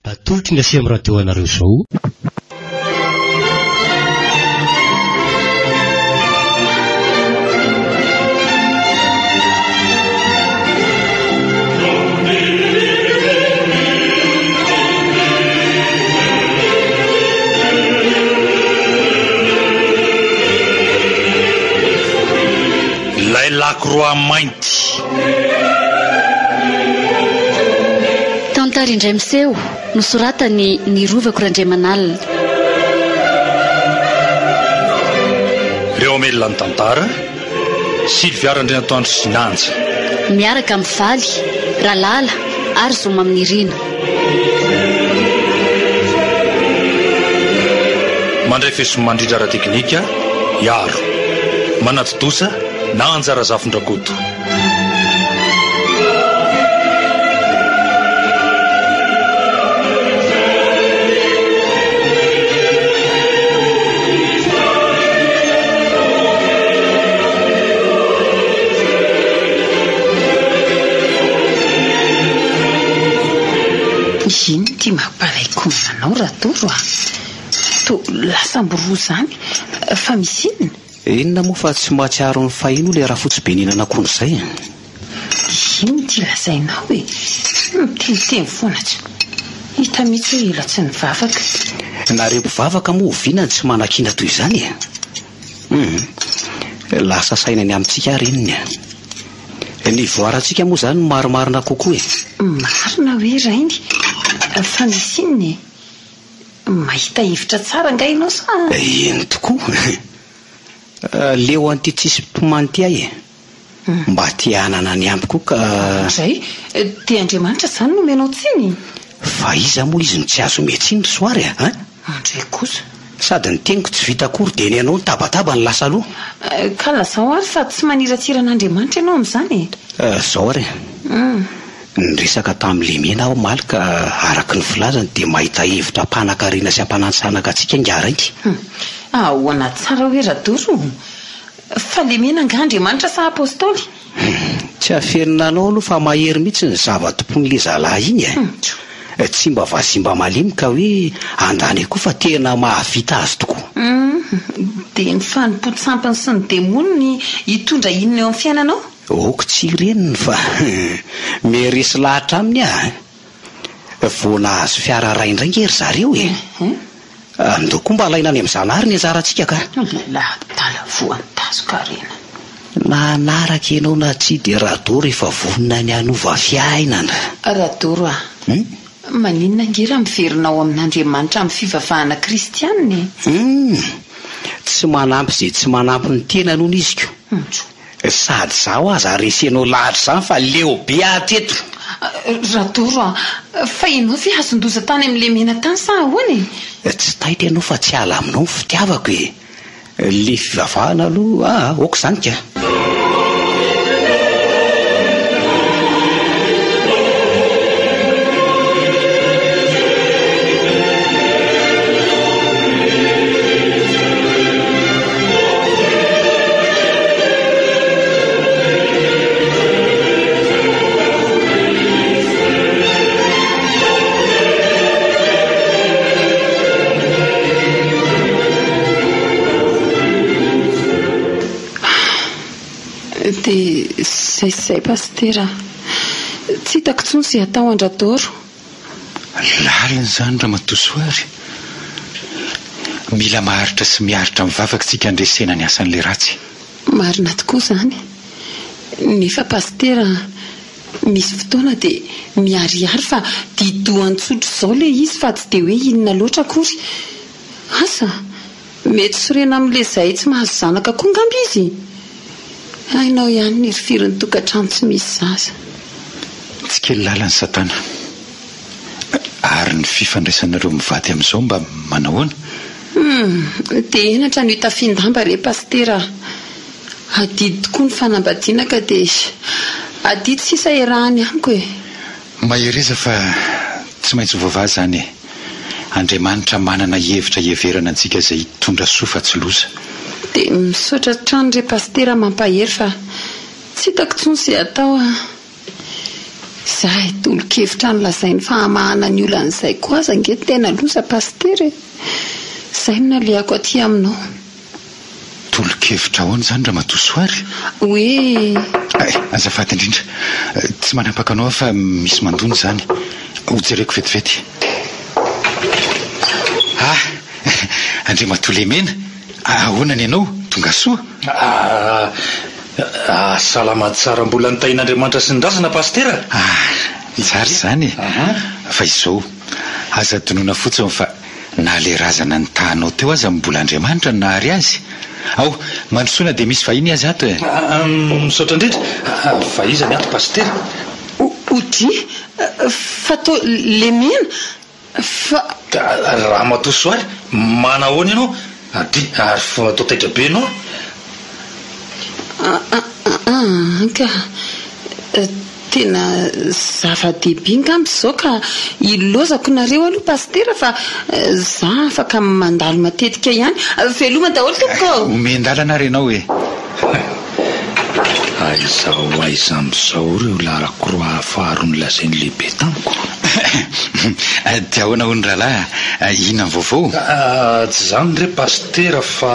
Atolotry ny asia amin'ny radio anareo izao. Ilay lakroa mainty. Tantara indray miseho nosoratany ny rovako Randriamanalina. Ireo amelona ny tantara Sylvia Randrianatoandro Sinanja miaraka amin'ny Valy, Ralala ary Zoma amin'ny Irina. mandray fesomandrindra ara-teknika Iaro manatodosa na anjara zafondrakoto. Iny ty mamparaiko manao ratoro to lasa mboro zany fa misy inona? Inona moa fa tsy mahatsiaro ny fahino le raha fotsy be ninana akony izay. Iny ty lazainao hoe miteny foana tsy hita mihitsy hoe ela tsy nivavaka. Nareo mpivavaka moa ovinany tsy manakina toy izany. Lasa sainany amintsika reniny. Ny voarantsika moa zany marimarina kokoa e. Marina hoe rainy fa misy inona mahita hevitra tsara ngainao sa? Iny tokoa. Leo an'ity tsisy mpimanty ahy mba tia hanana ny ampiko ka zay dia Andriamanitra zany nomenao tsiny. fa iza moa izy no tsy azo metsiny ry soary andray kosa sady ny teniko tsy vita akory dia ny anao ny tabataba ny lasa aloha ka lazao ary fa tsy maniratsiran'Andriamanitra ianao amin'izany zao ary ny resaka tamin'ile mena aho maly ka araky ny filazany dia mahita hevitra mpanankarena sy ampanansanaka antsika ngarainty ahoana tsara hoe radoro fa le mena nga Andriamanitra sa apôstôly tsy aferinana anao aloha fa mahery mihitsy ny zava-tompon'ile zalahy iny tsy mba vasimba malimika hoe andany koa fa tena mahavita azy tokoa dia ny fanompontsampany sy ny demoniny hitondra inona eo amin'ny fiainanao oko tsy reniny fa meresy lahatra aminy voana azo fiara raindraingery zareo andao koa mba alaina any amin'ny zanahary ny anjarantsika ka lahatala voantazoka rena na anaraka ianao na tsy dia radoro efa vonina ny anova fiainana radoro maninona ngera miverinao amin'Andriamanitra amin'ny fivavahana kristianina tsy manampy izay tsy manampy ny tena noho ny iziko sady zaho aza resenao lahatra izany fa leo be ateto radoro fa ianao ve azondoza tany amin'ile mena tany sa ahoany tsy taitra ianao fa tsy ala aminao ny fitiavako le fivavahana aloha oko izany ka dia zay pastera tsy hitako intsony izay atao andradoro lalina izany raha matosoary mila maharitra sy miharitra mivavaka tsika andresena ny asan'le ratsy marina tokoa izany nefa pastera misy fotoana dia miariary fa didoan-tsotro izao le izy fa tsy dia hoe inona loatra akory asa mety sorena amin'le zay tsy mahazo zanaka koa ngamby izy hainao ihany ny rifirin'ny tokantrano tsy misy zaza tsy kely lalany satana ary ny fifandraisanareo mivady amin'izao mba manahoana dia enatra ny hitafindamba re pastera adidy tokoa ny fanambadiana ka dia adidy sisa erahany amiko mahereza fa tsy maintsy voavaha zany Andriamanitra manana hevitra heverana antsika izay tondra sofa tsy loza dia misaotra trano re pastera mampahery fa tsy hitako intsony izay atao Zahay tolo-kevitra ny lazainy fahamahana ny olan'izay koa aza nge tena loza pastery. Zay no naleako aty aminao. Tolo-kevitra ahoana zany Ramatoasoary? Hoe azafady indrindra, tsy manapaka anao fa misy mandony zany. Hojereko vetivety. Andriamatoa Lemena, ahoana ny ianao? Tonga soa? Salama tsara, mbola nitain'Andriamanitra sy ny razana pastera. Tsara zany. Fa izao aza donoina fotsiny fa nahalerazana ny tahanao teo aza mbola Andriamanitra ny nahary azy. Ao, mandrosoana dia misy vahiny azy ato. Misaotra indrindra. Fa izany ato pastera. Ody fa to Lemena fa Ramatoasoary, manahoana ianao? Ady ary fa atao taitra be ianao. Ka tena zava-dehibe ngamby izao ka ilozako nareo aloha pastera fa za afaka mandalo matetika ihany. Veloma daholo tompoko. Omendalana ary ianao e. Aiza amin'izao ireo larakoroa faharo ny lazainy lehibe tamiko. Dia ahoana ho ny rahalahy? Inona ny vaovao? Tsy zany re pastera fa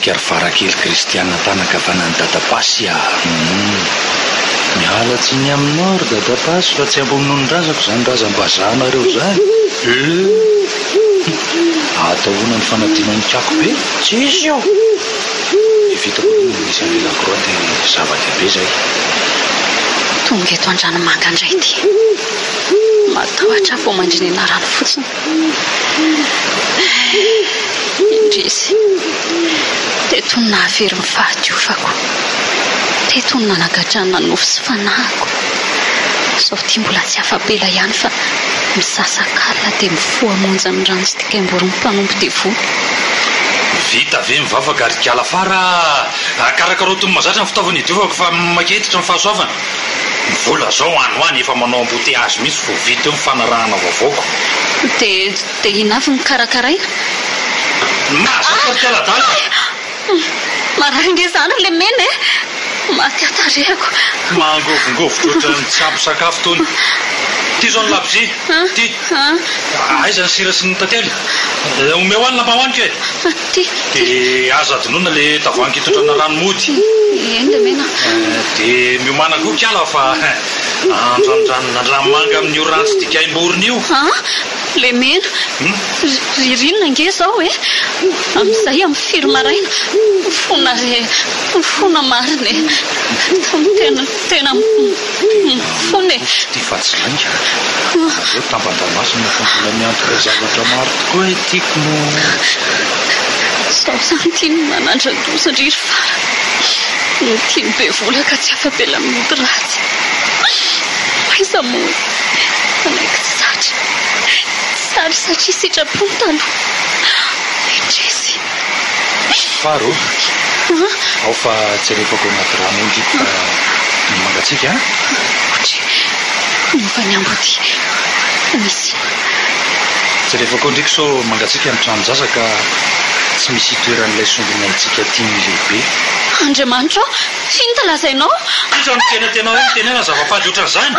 ary varakely kristiana tanaka fa nany dadapasy miala tsy ny aminao ry dadapasy fa tsy ambonino ny razako zany razam-bazanareo zany. Atahoana ny fanadinany kako be tsy izy io. Vitako misy an'ilako roa dia zava-dehibe zay. Tonga eto an-dranomanga indray ty, matahotra vao mandrinena rano fotsiny. Indrisy teto ny nahavery ny fahadiovako, teto ny nanagadrana nofo sy fanahako. Sao ty mbola tsy afapela ihany fa misasakala dia mifoamonja ny rano sy tikaimbory ny mpanompo devo. Vita ve mivavaka ary kiala fara karakaroto ny mazatra ny fitaovana idiovako fa maketitra ny fahasoavana. Vola zao anoany efa manao ambote azy misy vao vita eo ny fanarahana vaovaoko. Dia inavy ny karakaraina? Mazaka kialadala. Marary nge zany Lemena maty atarehako. Mangovingovitra ohatran'ny tsapo sakafo tony. Ty zao ny labozia. Ty. Aiza ny sira sy ny tantely. Omeo any lambahoaniko e. Ty. Dia aza adinoina le tavoangy itotrana rano mody. Eny Lemena. Dia miomana koa kiala fa andrandrano rano-manga amin'ny orantsy tikaimboriny io. Lemena, ririnina nge zao e. Amin'izay amin'ny firy maraina fona marina e. Tena fona e. Ty fa tsy lainga. Eo tambadamasy no fambola miantoka zavatra maro tokoa e tiako no. Sao zany tiany manandra-dosandriry fara. No tiany be vola ka tsy afapela mody ratsy. Aiza moa fanaiko tsy sary satria sitrapony taloha. Indresy. Faro. Ao fa tsy alefako anaty rano indriko fa mangatsika. Otry, nova ny amboty. Misy. Tsy alefako indriko so mangatsika ny tranonjaza ka tsy misy toeran'ilay sombina itsika tiany lehibe. Andriamanitra, iny talazainao? Iza ny tenao eny tenena zava-pady ohatran'izany.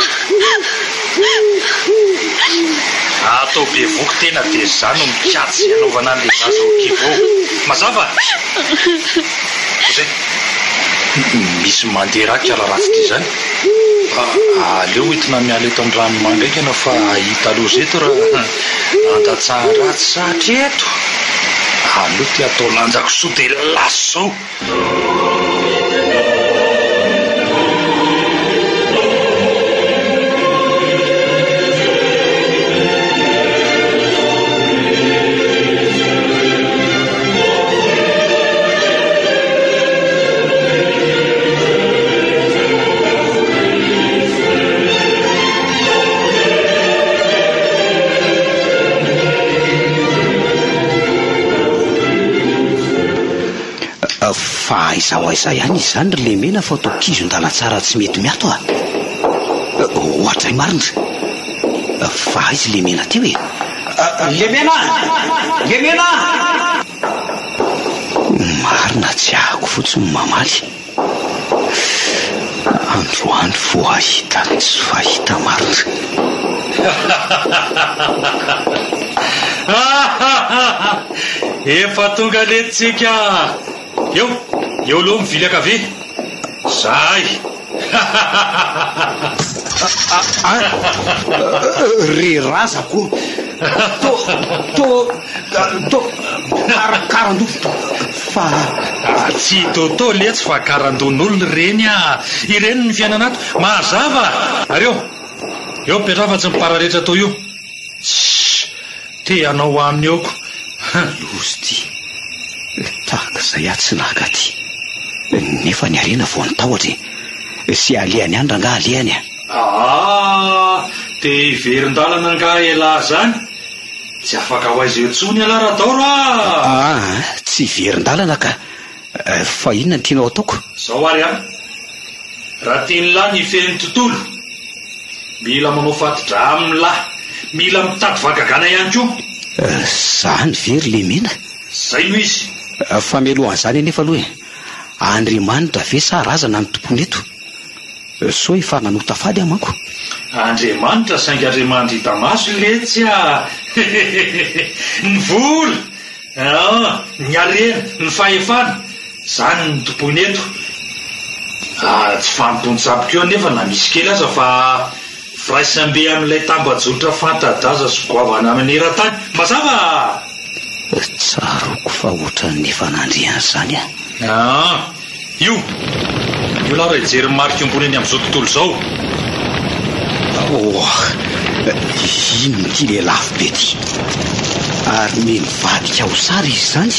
Atao be voky tena dia zany no mikatsy anaovana an'le zaza ho kivo. Mazava? Zay. Misy mandeha raha kiala ratsy ty zany. Aleo hitina miala eto amin'ny ranomanga eky ianao fa hita aloha zeto raha andatsaha ratsy sahatra eto. Aleo ty atao lanjako soa dia laso zao. fa aiza ihany izy zany le mena fa atao kizon-dala tsara tsy mety miato a ohatray marina fa izy le mena ty hoe le mena marina tsy ahako fotsiny mamaly androandro voahita tsy fahita marina efa tonga letsika eo aloha mivilaka ave zay re razako to karandovy fa tsy toto letsy fa karandon'olona reny a ireny ny fiainanato mazava ary eo petrafa tsy mipararehetra tao io te anao aminy eoko lozy ty tahaka izay ahy tsy naka ty nefa ny arena vao nytahotra sy alehany any ranga alehany te iverin-dalana nga ela zany tsy afaka ho aizy eo tsony alaradao tsy iverin-dalana ka fa inona ny tianao ataoko zao ary any raha tiany lahy ny ifen'ny tontolo mila manao fatidra amin'ny lahy mila mitady vakagana ihany ko zany very le mena zay noho izy fa mialohan'izany anefa aloha Andriamanitra ve sa razana ny tompony eto so efa nanota fady amanko Andriamanitra saingy Andriamanitra hita maso letsy ny vola ny arena ny fahefana zany ny tompony eto tsy famponsapiko eo nefa na misy kely aza fa firaisambe amin'ilay tambajotra fantadaza sy goavana amin'ny era-tany mazava tsaroko fa ohatran'ny fanandriana zany io laha raha ijery marika ambony eny amin'izao tontolo zao ino ty le lafo be ty ary menivadika ho sary izy zany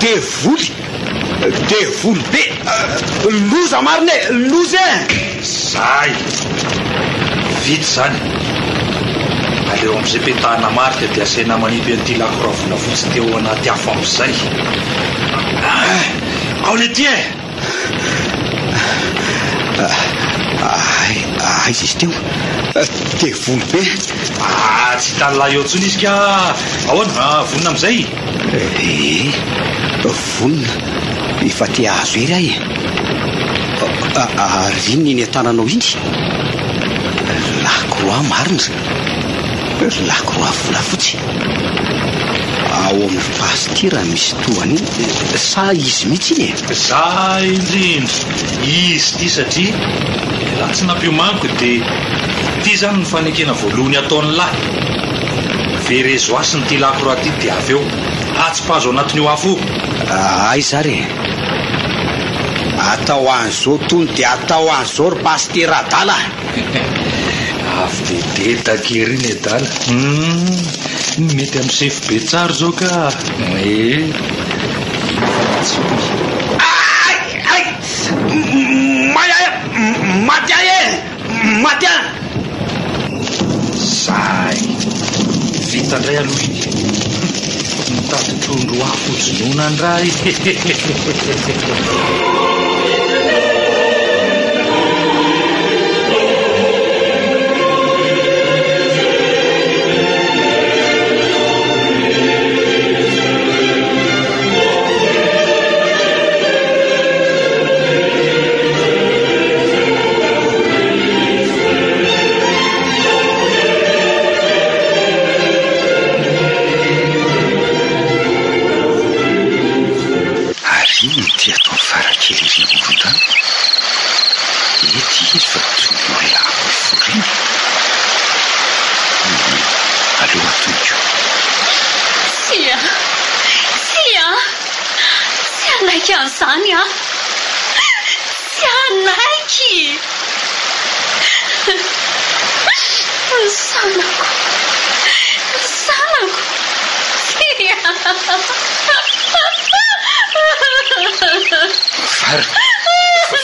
de voly be loza marina loza zay vity zany aleo am'izay petahana marika dia asaina manipy an'ity lakora volafotsy teo anaty afo am'izay ao le ty aiza izy teo de voly be tsy tanylahy eo ntsony izy ka ahoana vonina am'izay vonina efa te ahazo ery ahy ary iny an-tananao iny lakroa marina lakroa volafotsy ao amin'ny pastira misy tohany sa izy mihitsy iny za indrindra izy ty satria laha tsy nampiomaniko dia ty zany ny fanekena voalohany ataon'ny lahy verezo asiny ty lakroa ty dia avy eo atsy-pazo anatin'io afo ay zary atao an'izao tony dia atao an'izao ry pastera adala avy dede takeriny adala mety amin'ny sefy be tsara zao ka matya zay vita ndray aloha iny mitady trondro afo jonoana ndray Zany sy anaiky zanako Vara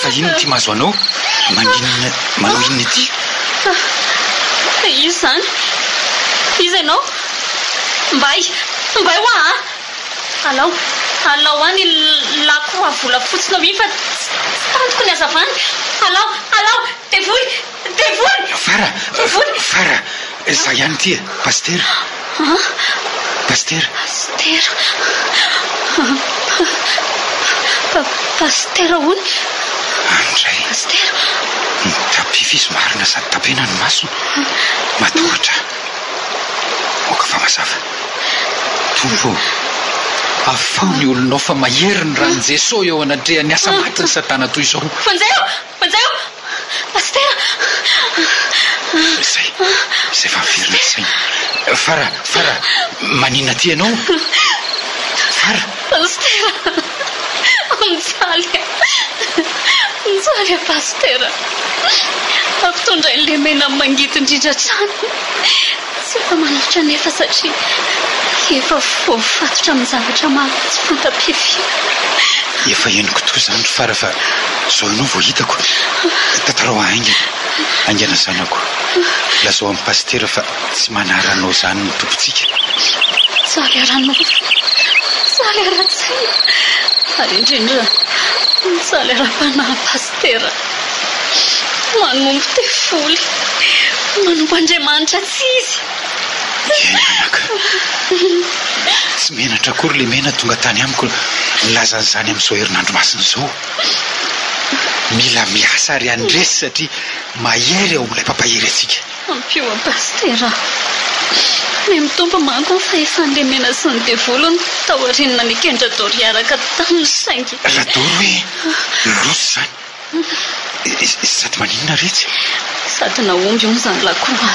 fa ino ty mahazo anao manao inona ty izy zany izy ianao mbay ho alao any lakroa vola fotsina mi fa tantoko ny azavany. Alao devoly fara za ihany ty pastera pastera hony andray pastera tapifizy marina sady tapena ny masona matohatra oka fa mazava tompo afao ny olonao fa maheriny rany jesosy eo anatrehan'ny asa matiny satana toy izao fanjaio pastera zay fa miverina sainy fara manina ty ianao fara pastera mijaly pastera ampitondra n'le mena mangity indrindra trano tsy efa manohitra nefa satria efa voafatotra amin'ny zavatra maro tsy fantapify efa eniko toy zany fara fa zao ianao vao hitako tatarao aingana zanako lazao amin'ny pastera fa tsy manaranao zany ny tompontsika jaly ara-tsaina ary indrindra mijaly ara-panahy pastera manombo tevoly manombo Andriamanitra tsy izy enanaka tsy menatra akory le mena tonga tany amiko nilazan'izany amin'izao herinandro masina zao mila miasa ary andresy satria mahery ao ilay pampahery atsika ampio pastera ny mitombo manko ny fahefan'le mena sy ny devolo ny taorinina ny kendra doriaraka tamin'ny saingy radoro hoe losy zany sady maninona retsy sady naomby ony zany lakroa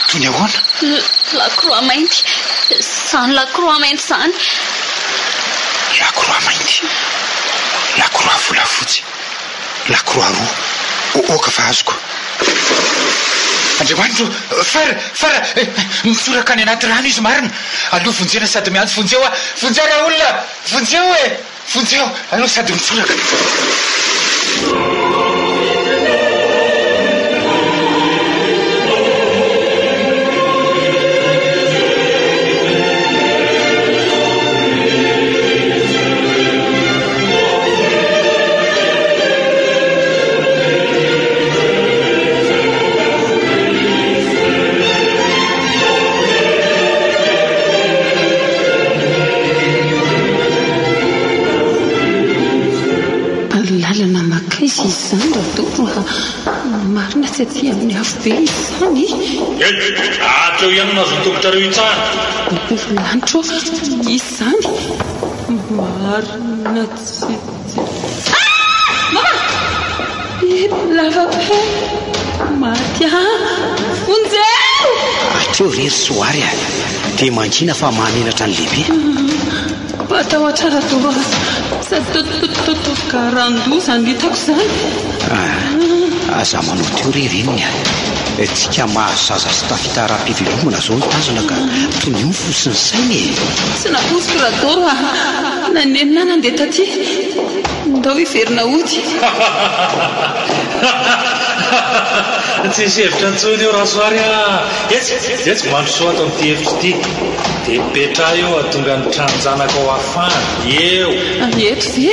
toy ny ahoana lakroa mainty zany lakroa mainty zany lakroa mainty lakroa volafotsy lakroa roa oka fa azoko Andriamanitro fara mitsoraka any anaty rano izy marina aloha vonjena sady miantso vonjeo raha olona vonjeo aloha sady mitsoraka izany radoro marina tsy aty amin'ny afo be izany atreo ihany nazo tokotrareo itsara lanitro izany marina tsy lavabe matya vonjeo atreo rery soary dia mankina fa maninatra ny lehibe atao atsara doro sady totokarandoa zany hitako zany aza manao teo rereniny tsika mahazo zaza sy tafitaram-pivelomana zao mitazona ka tony io fosiny sainy tsy naposiko radoro nanenina nandeha taty ndao hiverina ody tsy isy hevitra ntsony eo raha soary etsy mandro soa ato amin'ity hevitra ity dia petra eo atonga ny tranonjanaka ao afana eo eto ve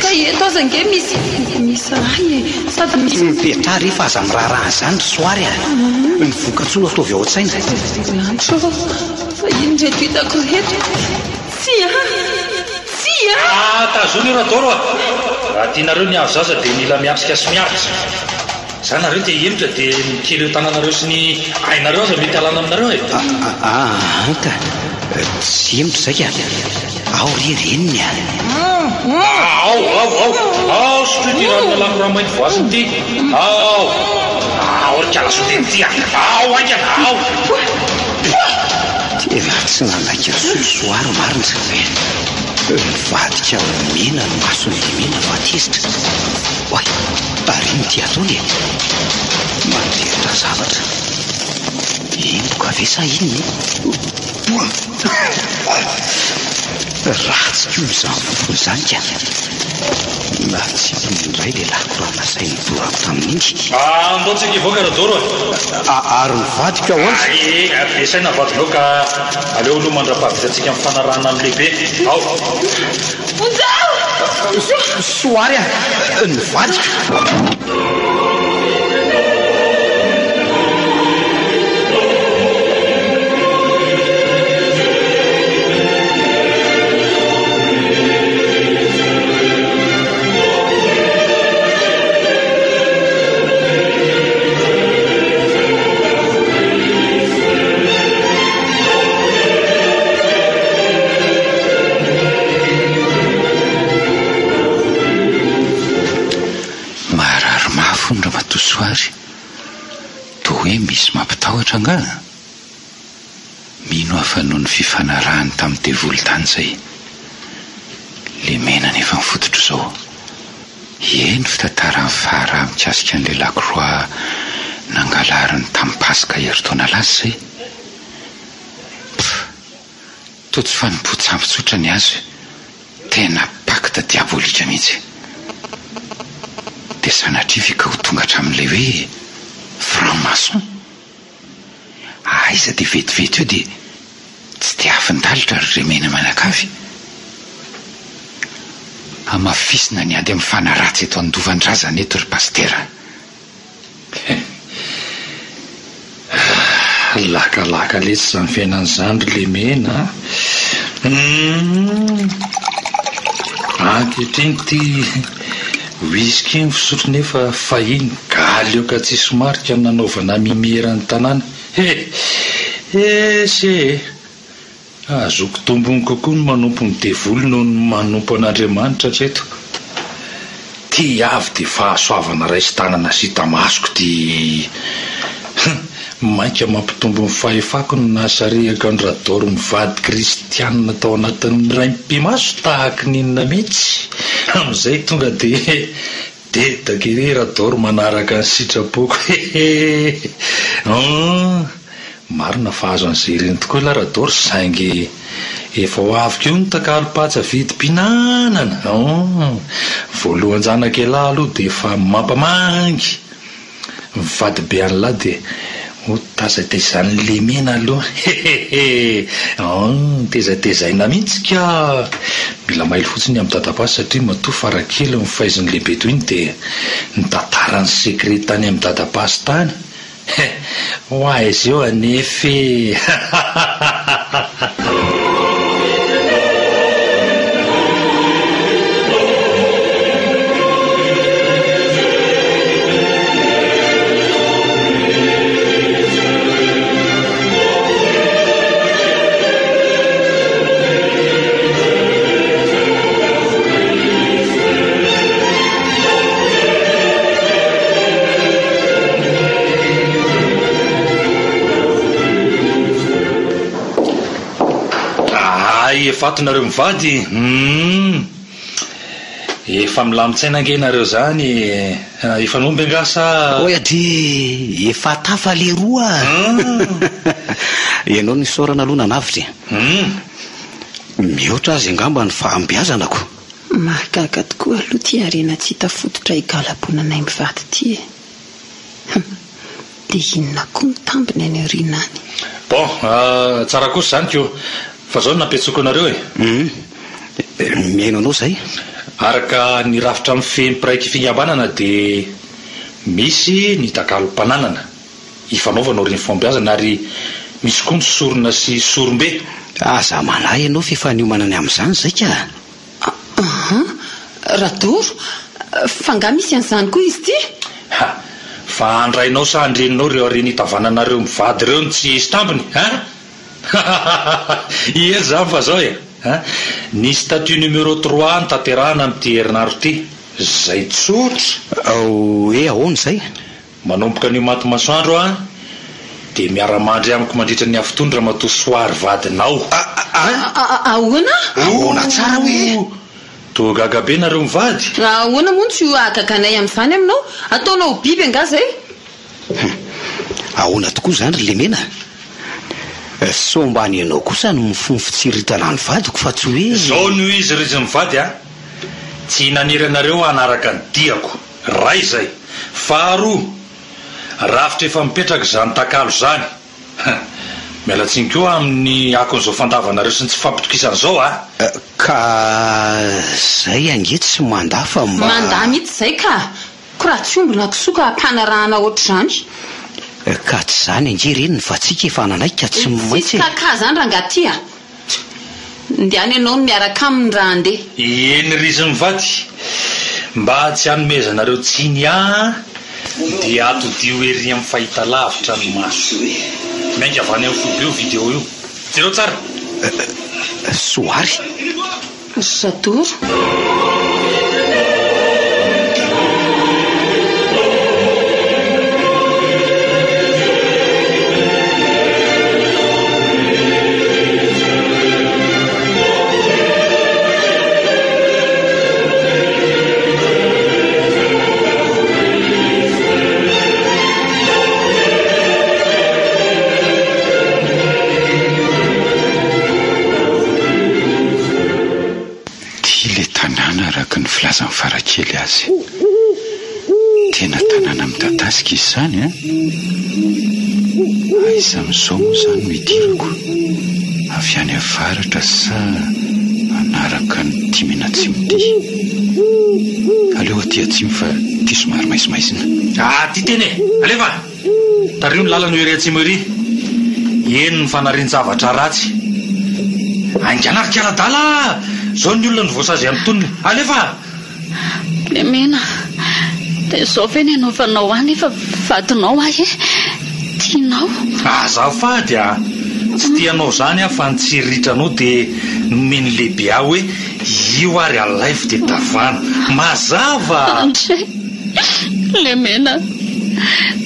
ka eto aza nge misy raha sady misy mipetra rehefa aza miraharaha zany soary ny voka-tsono ataovy ao an-tsaina lanitro fa inondreto hitako reto tsy tazony io radoro raha tianareo ny avo zaza dia mila miapsika sy miaritra zany nareo dia henitra dia mikely eo tananareo sy ny ainareo aza mety alana aminareo ka tsy hemitra zay ka ao rereniny ao sotrety ranona lakora mainty voasiny ty ao rikala soteny ty ao aingana ao tena tsy nanaika sosoary marina vadika mena ny mason'le mena vatezitra oay ariny ty ataony manderitra zavatra ino ka ve sa inony ratsy ko izany zany ka na tsy indray le lakorana zay nidorako tamin'indry andotsika ivoaka radoro ary nivadika oazy ampiasaina vadinao ka aleo aloha mandra-pahavitatsika amin'ny fanarahana amin'ny lehibe ao soary a nivadika soary toa hoe misy mampitahotra nga mino afa noho ny fifanarahany tamin'ny devolotany zay le menany efa mifototro zao eny fitantarany faharaha mikasika an'le Lacroix nangalariny tamin'ny pasika heritaona lasy zay toa tsy fanompotsambotsotra ny azo tena pacte diabolika mihitsy dia sanatrifika ho tonga hatramin'ilay hoe franc-maçon aiza dia vetivety eo dia tsy dia afindalitra ry remena manakavy amafisina ny ady amin'ny fanaratsy eto andovandrazana eto ry pastera lakalaka lesy zany fiainan'izany ry lemena ankehitriny ty whisky ny fisotro nefa fahiny galy eo ka tsisy marika nanaovana mimerany tanàna se azoko tombony kokoa ny manompo ny devolo noho ny manompo an'Andriamanitra treto ty avy dia fahasoavana ray sy tanana sy tamasoko ty mainka mampitombo ny fahefako no nasarehaka ny radoro mivady kristianina tao anatin'ny ray mpimaso tahaka ninona mihitsy amin'izay tonga dia dedakire radoro manaraka ny sitrapoko marina fahazo an'izay ireny tokoa la radoro saingy efa ho avy keo ny takalo-patsa vidim-pinanana voalohany janakelahy aloha dia efa mampamangy mivady be an'lahy dia tazataizany lemena aloha tezatezaina mihitsy ka mila mailo fotsiny amin'ny dadapasy satria matoa farakely ny fahaiziny lehibe toy iny dia nitantarany sekret tany amin'ny dadapasy tany ho aizy eo anefy efatonareo mivady efa milamitsaina angenareo zany efa nomby angasa oe ady efa tafa le roa ianao ny sorana aloha nanavitra mihoatra azy angamba ny fahambiazanako mahagaga tokoa aloha ty arena tsy hita fototra igalaponanay mivady ty dia inona koa mitambiny any aorinany bon tsara kosa zany keo fa zao nampetsoko anareo miaino anao zay araka ny rafitra amin'ny fempiraiky fikambanana dia misy ny takalo-pananana ifanaovanao reny fombiazana ary misy koa ny sorona sy sorombe aza manahy ianao fifaniomanany amin'izany zay ka radoro fa nga misy an'izany koa izy ty fa andrainao sa andreninao reo areny hitavananareo mivady reo ny tsy isy tampony iely zany fa zao ny statut numéro 3 ny tanterahana amin'ity herinandro ty zay tsotra hoe ahoana zay manomboka an'io maty masoandro dia miara-mandry amiko mandritra ny afitony raha matoa soary vadinao ahoana tsara hoe toa gagabe nareo mivady ahoana moa tsy ho agaganay amin'izany aminao ataonao biby anga zay ahoana tokoa zany ry lemena sombany ianao kosa no mifonfotsiritana ny vadiko fa tsy hoe zao no izy ry izy mivady a tsy naniranareo hanaraka ny diako ray zay faharoa rafitra efa mipetraka zany takalo zany mialatsiny koa amin'ny akon'izao fandavanareo sy ny tsy fampitokisan'izao a ka zay ange tsy mandafa mandaa mihitsy zay ka raha tsy ombona kisoka ampanarahana oatra zany ka tsy zany ange reny fa tsika efa nanaika tsy maintsy ka zany raha ngatia ndiany ianao no miaraka aminy raha andeha eny ry izy mivady mba tsy hanomezanareo tsiny dia atodio ery amin'ny fahita lavitra ny maso mainka avy any amin'ny fobe io video io jereo tsara soary zadoro ny filazany farakely azy tena tanàna midadasika izy zany aiza amin'izao moa zany no hidirako avy any avaratra sa anaraka ny timena tsimody aleo aty atsimy fa ty somary maisimaisina ty teny alefa tario ny lalana ery atsimo ery eny ny fanarian-javatra ratsy anganarika aladala zao ny olona ny voasazy amin'ny tonony alefa le mena dia zao ve ny anaovanao any efa vadinao ahy tianao azafady tsy tianao zany fa nytsiritranao dia nomeny lehibe aho hoe io ary alaifo dia davana mazava andre le mena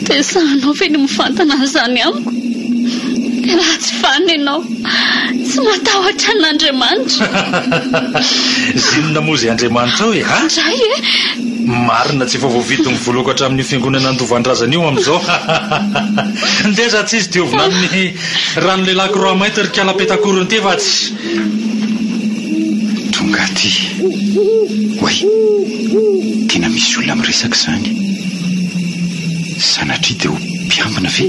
dia sahanao ve ny mifantana an'izany amiko raha tsy fany ianao tsy matahotra n'Andriamanitra zinona moa zay Andriamanitra hoe ndray marina tsy efa voavidi ny voloko hatramin'ny fiangonana andovandrazana io amin'izao ndeza tsy izy diovina amin'ny rano lelako roa mainty ry kala-petakorony te vatsy tonga ty way tena misy olona miresaka zany sanatria dia ho mpiambina ve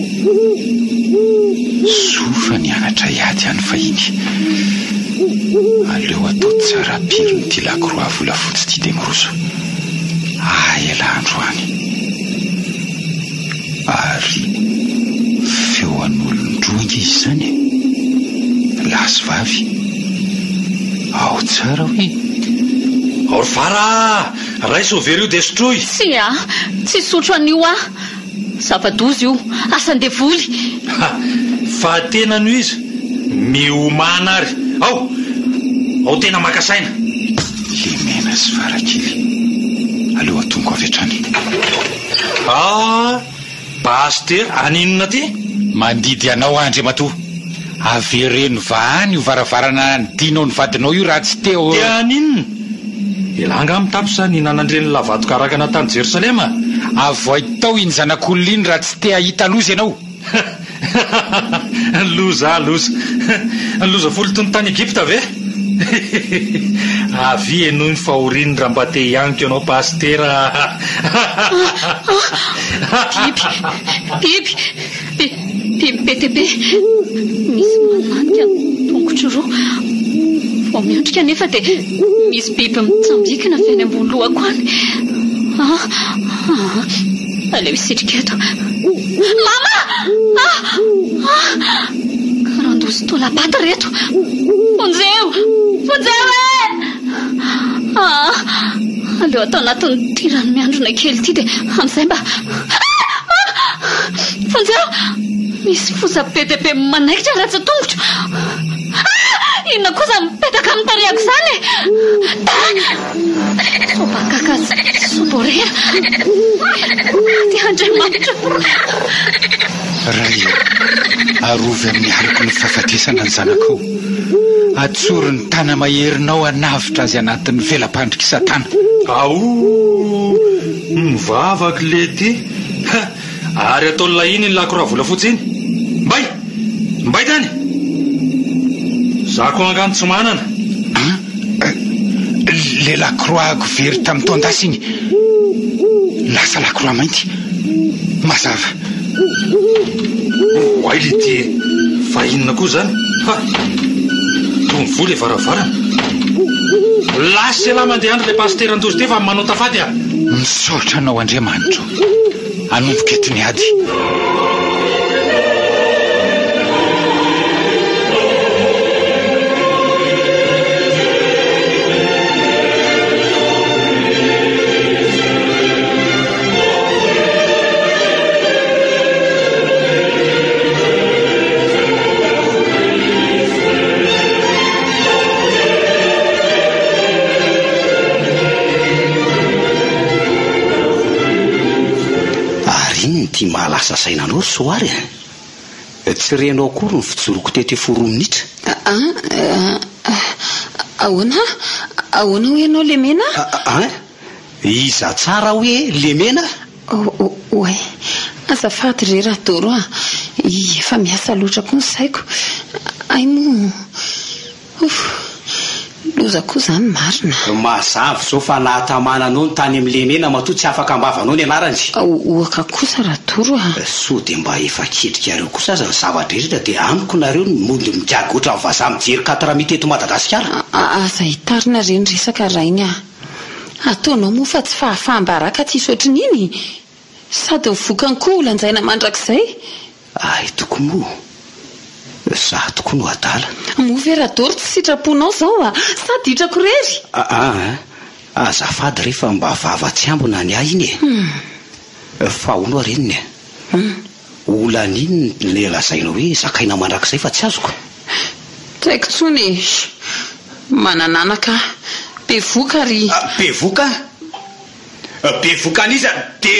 sofa ny anatra iady any fahiny aleo atao tsara piro ny ty lakoroa volafotsy ty dia miroso ela andro any ary feo an'olon-droa izy zany lasy vavy ao tsara hoe orfara ray sovery io dia sotroy tsy sotro an'io zava-dozy io asan-devoly fa tena no izy miomana ary ao tena makasaina le mena sy farakely aleo atongo avy hatrany paster aninona ty mandidy anao andre matoa avereny vahany io varavarana nydinao ny vadinao io raha tsy teo dia aninona elanga mitapo sa ny nanandreny lavatoka arakana tany Jerosalema avoay tao iny zanak'olona iny raha tsy te ahita loza ianao loza folo tony tany Egypta ve avy enoy ny fahoriny raha mba te hianiko ianao pastera biby betebe misy mananika tongotro roa vao miandrika nefa dia misy biby mitsambikina avy any ambony lohako any aleo isitrika eto mama karandozy tolapata reto fonjeo aleo atao anatin'ny tirany miandrona kely ty dia amin'izay mba fonjeo misy foza betebe manaikitra ratsa tongotro inona kosa mipetaka amin'ny tariako zany sobakaka soborera ty Andriamanitra raha arovy amin'ny arako ny fahafatesana ny zanakao atsory ny tana maherinao anavitra azy anatin'ny velam-pandrika satana mivavaka le ty ary atao lahiny ny lakoroa volafotsy iny mbay tany za ko angano tsy manana le lacroix very tamin'ny tondasy iny lasa lacroix mainty mazava hoay le ty vahinona koa zany fa tony vola e varavarana lasa lahy mandeha andro le paster andozy te fa manao tafady a misaotra anao Andriamanitro anomboka etony ady ty mahalasa sainanao soary tsy renao akory ny fijoroko tety foro minitra ahoana hoe ianao lemena iza tsara hoe lemena oe azafady re raha doro efa miasa loatra koa ny saiko ay mo loza koa zany marina mazava zao fa nahatamananao ny tany amin'ny lemena matoa tsy afaka ambavanao ny anarany ohaka kosa raha doro so dia mba efa ketrikareo kosa aza ny zavatra rehetra dia amiko nareo mody migaga oatra ny vazaha mijery 4 mita eto Madagasikara aza hitarina reny resaka rainy ataonao moa fa tsy fahafaham-baraka tsy isotriny iny sady mivokany koa olanjaina mandrakizay ay toko moa za toko no adala moveradoro tsy sitraponao zao sady hitrako rery azafady rehefa mba vava tsy ambona ny ahy iny fa ono reniny olan'iny le lazaina hoe zakaina mandrakizay fa tsy azoko taiko tsony manananaka bevoka ry bevoka an'iza de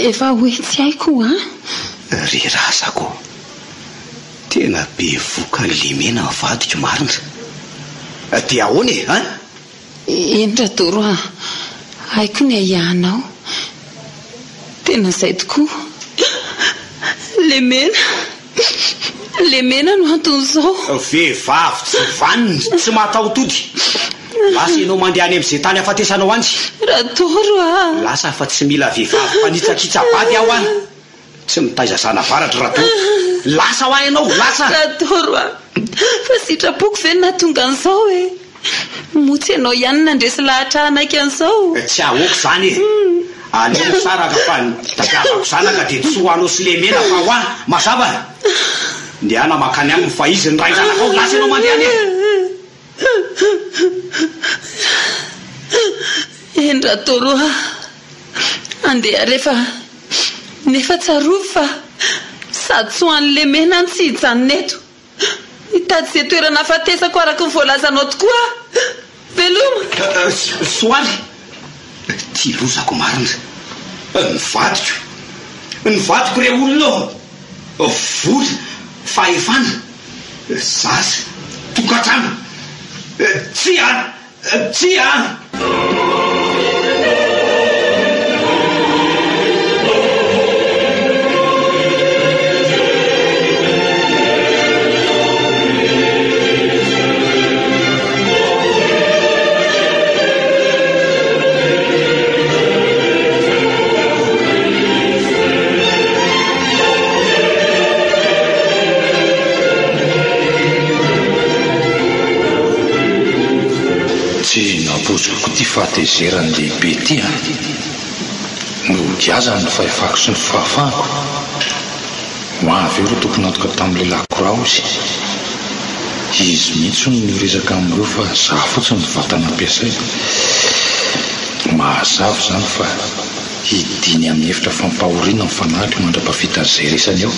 efa hoe tsy haiko ry razako tena bevoka lemena vadiko marina dia ahoana endra doro haiko ny aiahanao tena izay tokoa lemena no anton'izao vehivavy tsy vaniny tsy mataotody lasa ianao mandeha any amin'izay tany afatesanao antsy raha doro lasa fa tsy mila vehivavy fa nitsakitsabady aho tsy mitaiza zanavaratra raha doro lasa ho ianao lasa doro fa sitrapoko ve natonga an'izao motsy ianao ihany nandresy lahatra anaiky an'izao tsy ahoko zany aleo saraka fa tadiavako zanaka dia tsy hoanao sy lemena fa ho mazava ndeana makany any fa izy ny ray zanakao lasa ianao mandeha any endra doro andeha nefa tsarovy fa sady tsy hoan'ny lemena ny tsy hijanona eto hitady izay toerana afatesako araka ny voalazanao tokoa veloma soary ty lozako marina nyvadiko re olona vola fahefana zaza tokatrano tsy napoziko ty fahatezerany lehibe ty no diazany ny fahefako sy ny fahafahako hoavy eo ro tokony antoka tamin'le lacroix izy mihitsy no resaka amin'ireo fa za fotsiny ny vatana ampiasay mahazavo zany fa hidiny amin'ny efitra fampahoriana ny fanahy mandra-pafita an'izay resany eo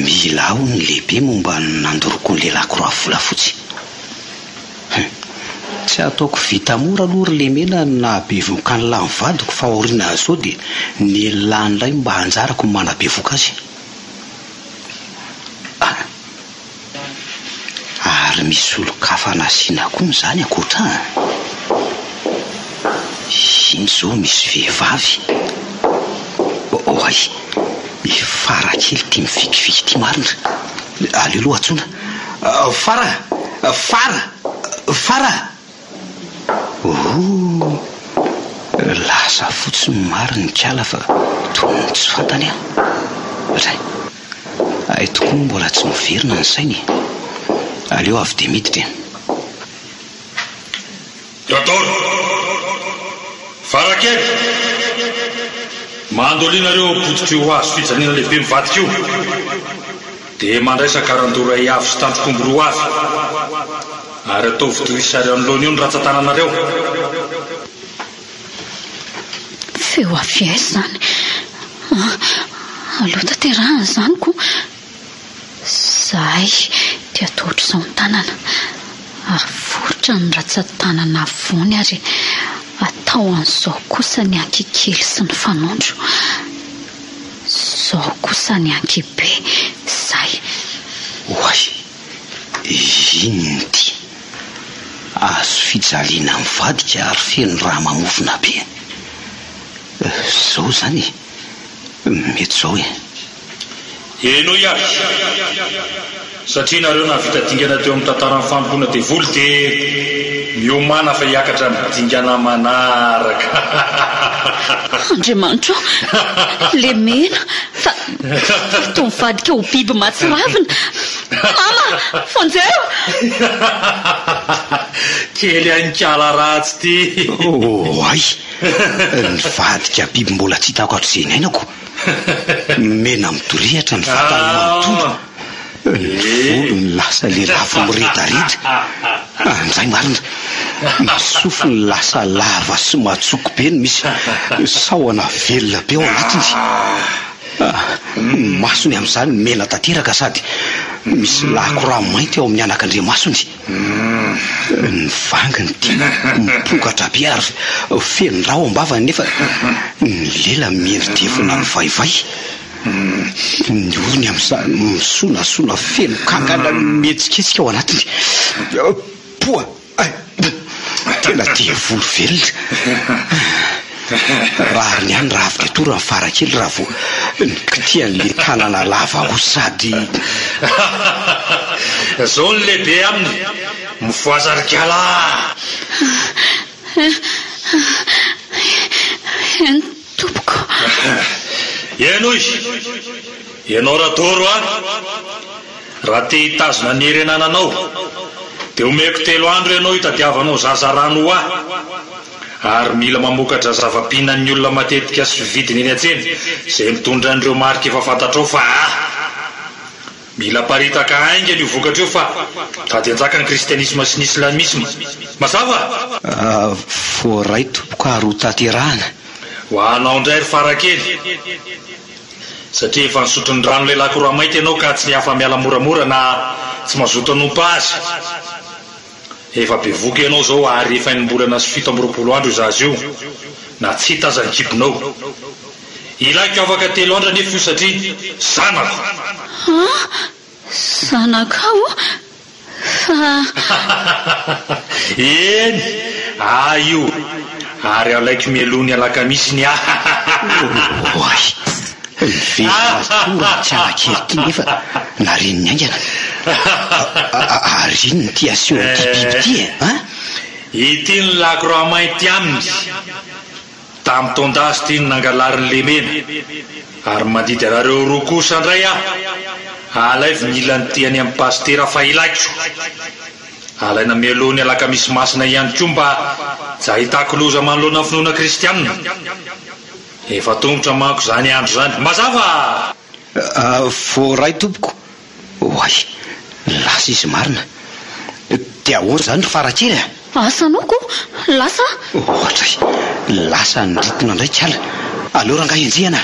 mila aho ny lehibe momba nandoroko n'le lacroix volafotsy tsy ataoko vita mora aloha ry lemena nabevoka ny lahy vadiko fa aoriana zao dia ny lanylay mba hanjarako manabevoka azy ary misy olo-kafa nasiana koa zany akoatra iny zao misy vehivavy oay farakely ty mifikifiky ty marina aleo aloha atsona fara fara lasa fotsy mariny kiala fa tony tsy fantany ray ay tokoa mbola tsy miverina ny sainy aleo avy de miditra Doctor Farakely mandolinareo potika io azo fijaliana lehibe mivadika io dia mandraisaka karandoray avy sy tandrokombo roa avy ary atao vidorisary amin'loany io ny ratsan-tananareo feo avy aizy zany aloha tanterahana zany ko zahay dia atao ohatr'izao ny tanana ary voritra ny ratsan-tanana avony ary atao an'izao kosa ny ankikely sy ny fanondro zao kosa ny ankibe zay oay inony ty azo fijaliana mivadika ary feno raha mamofona be zao zany mety zao eno iahy satria nareo navitadingana teo amin'ny tantaran'ny fampoana devoly dia miomana fa hiakatra midingana manaraka Andriamanitro le mena fa to mivadika ho biby matsiravina mama fonjeo kely ankala ratsy ty ay nivadika biby mbola tsy hitako atr'izay nainako mena midorehatra ny vatany manontolo ny volo ny lasa le ravo miredareda an'izay marina masofo ny lasa lava sy matsoko be ny misy saoana velona be ao anatiny masony amin'izany mena tanteraka sady misy lakoraha mainty ao amin'ny anak'Andriamasony ny vanginy ty mipokatra be ary feno rao ambavany nefa ny lela miendridevina ny vaivay ny orony amin'izany misonasona feno kangana mihetsiketsika ao anatiny poa tena devolo velona raha ny any raha avy de tora ny farakely raha vo nikitian'le tanana lava ho sady zao ny lehibe aminy mivoazarikala en tompoko eno izy ianao raha toro raha te hitazona ny herenananao dia omeko 3 andro ianao hitadiavanao zaza rano ho ary mila mamokatra zava-pihinan'ny olona matetika sy vidiny eny an-tsena izay mitondra an'ireo marika efa fantatrao fa mila paritaka ainga ny vokatra eo fa tady anjaka ny kristianisma sy ny islamisma mazava voaray tompoko ary ho tanterahana ho anao indray ry farakely satria efa nisotro ny rano ilay lakora mainty ianao ka tsy nihafa miala moramora na tsy mazoto anompa azy efa be voky ianao zao ary efa nimbolana sy 17 andro izazy io na tsy hitaza ny kibonao ilaiko afaka 3 andro nefa io satria zanako zanakao eny io ary alaiko mielony alakamisy ny oay nyveatora tsy alakely ty nefa nareny ny aingana ary inony ty asehoan'ty biby ty ity ny lakora mainty aminy tamin'ny tondasy ty ny nangalariny le mena ary mandidy anareo roa kosa indray alaivy ny ilany tiany amin'ny pastera fa ilaiko alaina mielony alakamisy masina ihany koa mba tsy ahitako loza manoloana finoana kristianina efa tongotra manko zany andro zany mazava voaray tompoko oay lasa izy marina dia ahoana zany ry farakely asanoko lasa ohatra lasa ny ritona ndraiky ala aleo rangahy enjehana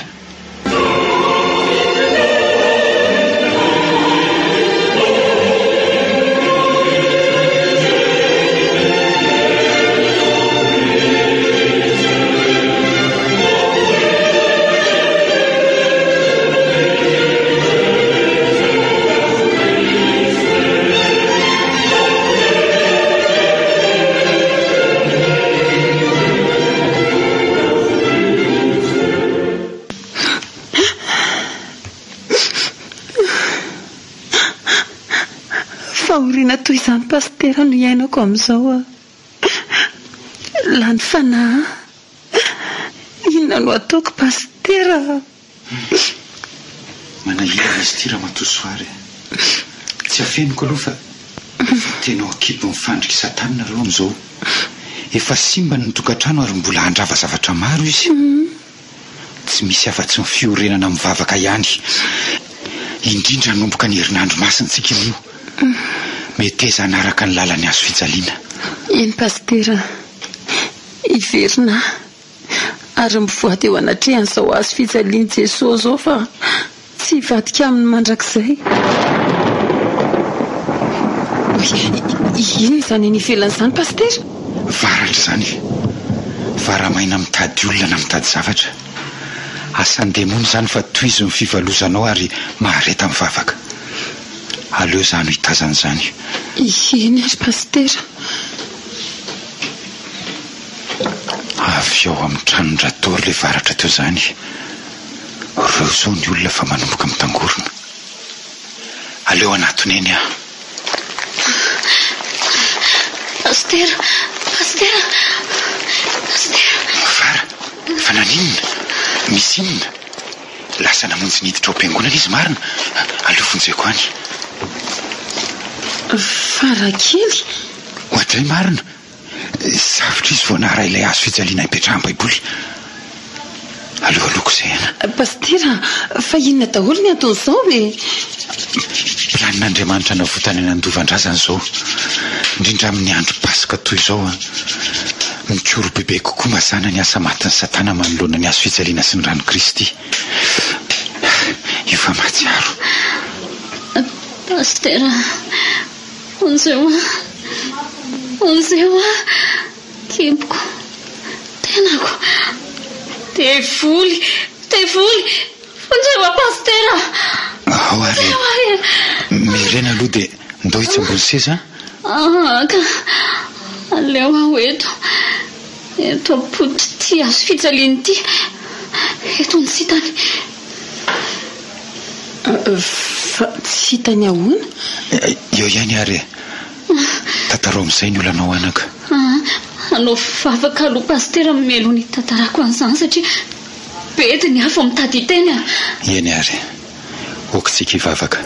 fahoriana toy izany pastera no iainako amin'izao a. Lany fanahy. Inona no ataoko pastera? Manahirana izy ty raha matosoary. Tsy afeniko aloha fa tena akibo mifandrika Satana nareo amin'izao. Efa simba ny tokantrano ary mbola handrava zavatra maro izy. Tsy misy afa-tsy ny fiorenana mivavaka ihany. Indrindra nomboka ny herinandro masintsika io. Mety eza anaraka ny lalany azo fijaliana. Eny pastera, iverina ary mivoady eo anatrehan'izao azo fijalian Jesosy zao fa tsy hivadika amin'ny mandrakizay. Ino izany any ivelan'izany pastera? Varatra izany. Varamaina mitady olona na mitady zavatra. Asan'ny demony izany fa toizy ny fivalozanao ary mahareta mivavaka. Aleo izany ho hitazana izany. Iny ary pastera. Avy ao amin'ny tranondratory ilay varatra teo izany. Ireo izao ny olona fa manomboka mitangorona. Aleo anatiny eny aho. Pastera. Vara, fa naninona? Misy inona? Lasa namonjy niditra ao am-piangonana izy marina. Aleo vonjeko any. Farakely. Ohatray marina. Sarotra izy vao nahara ilay azo fijaliana hipetrahan'ny Baiboly. Aleo aloko izay ana. Pastera, fa inona daholo ny ataon'izao e? Planin'Andriamanitra navotany any an-dovandrazana izao. Indrindra amin'ny andro Pasika toy izao mikoro bebe kokoa mazana ny asa matin'ny Satana manoloana ny azo fijaliana sy ny rano Kristy. Io fa mahatsiaro. Pastera, onzeo kiboko, tenako, tevoly, onzeo pastera. Ao ary, mirena aloha dia ndao hitsy ambony seza? Ka aleo aho eto apody ty azo fijaliany ty. Eto ny sitany. Fa tsy hitany ahoana? Eo ihany ary. Tantara amin'izay ny olanao anaka. Anao vavaka aloha pastera melo ny tantarako an'izany satria bedy ny hafa mitady hiteny. Eny ary. Okitsika hivavaka.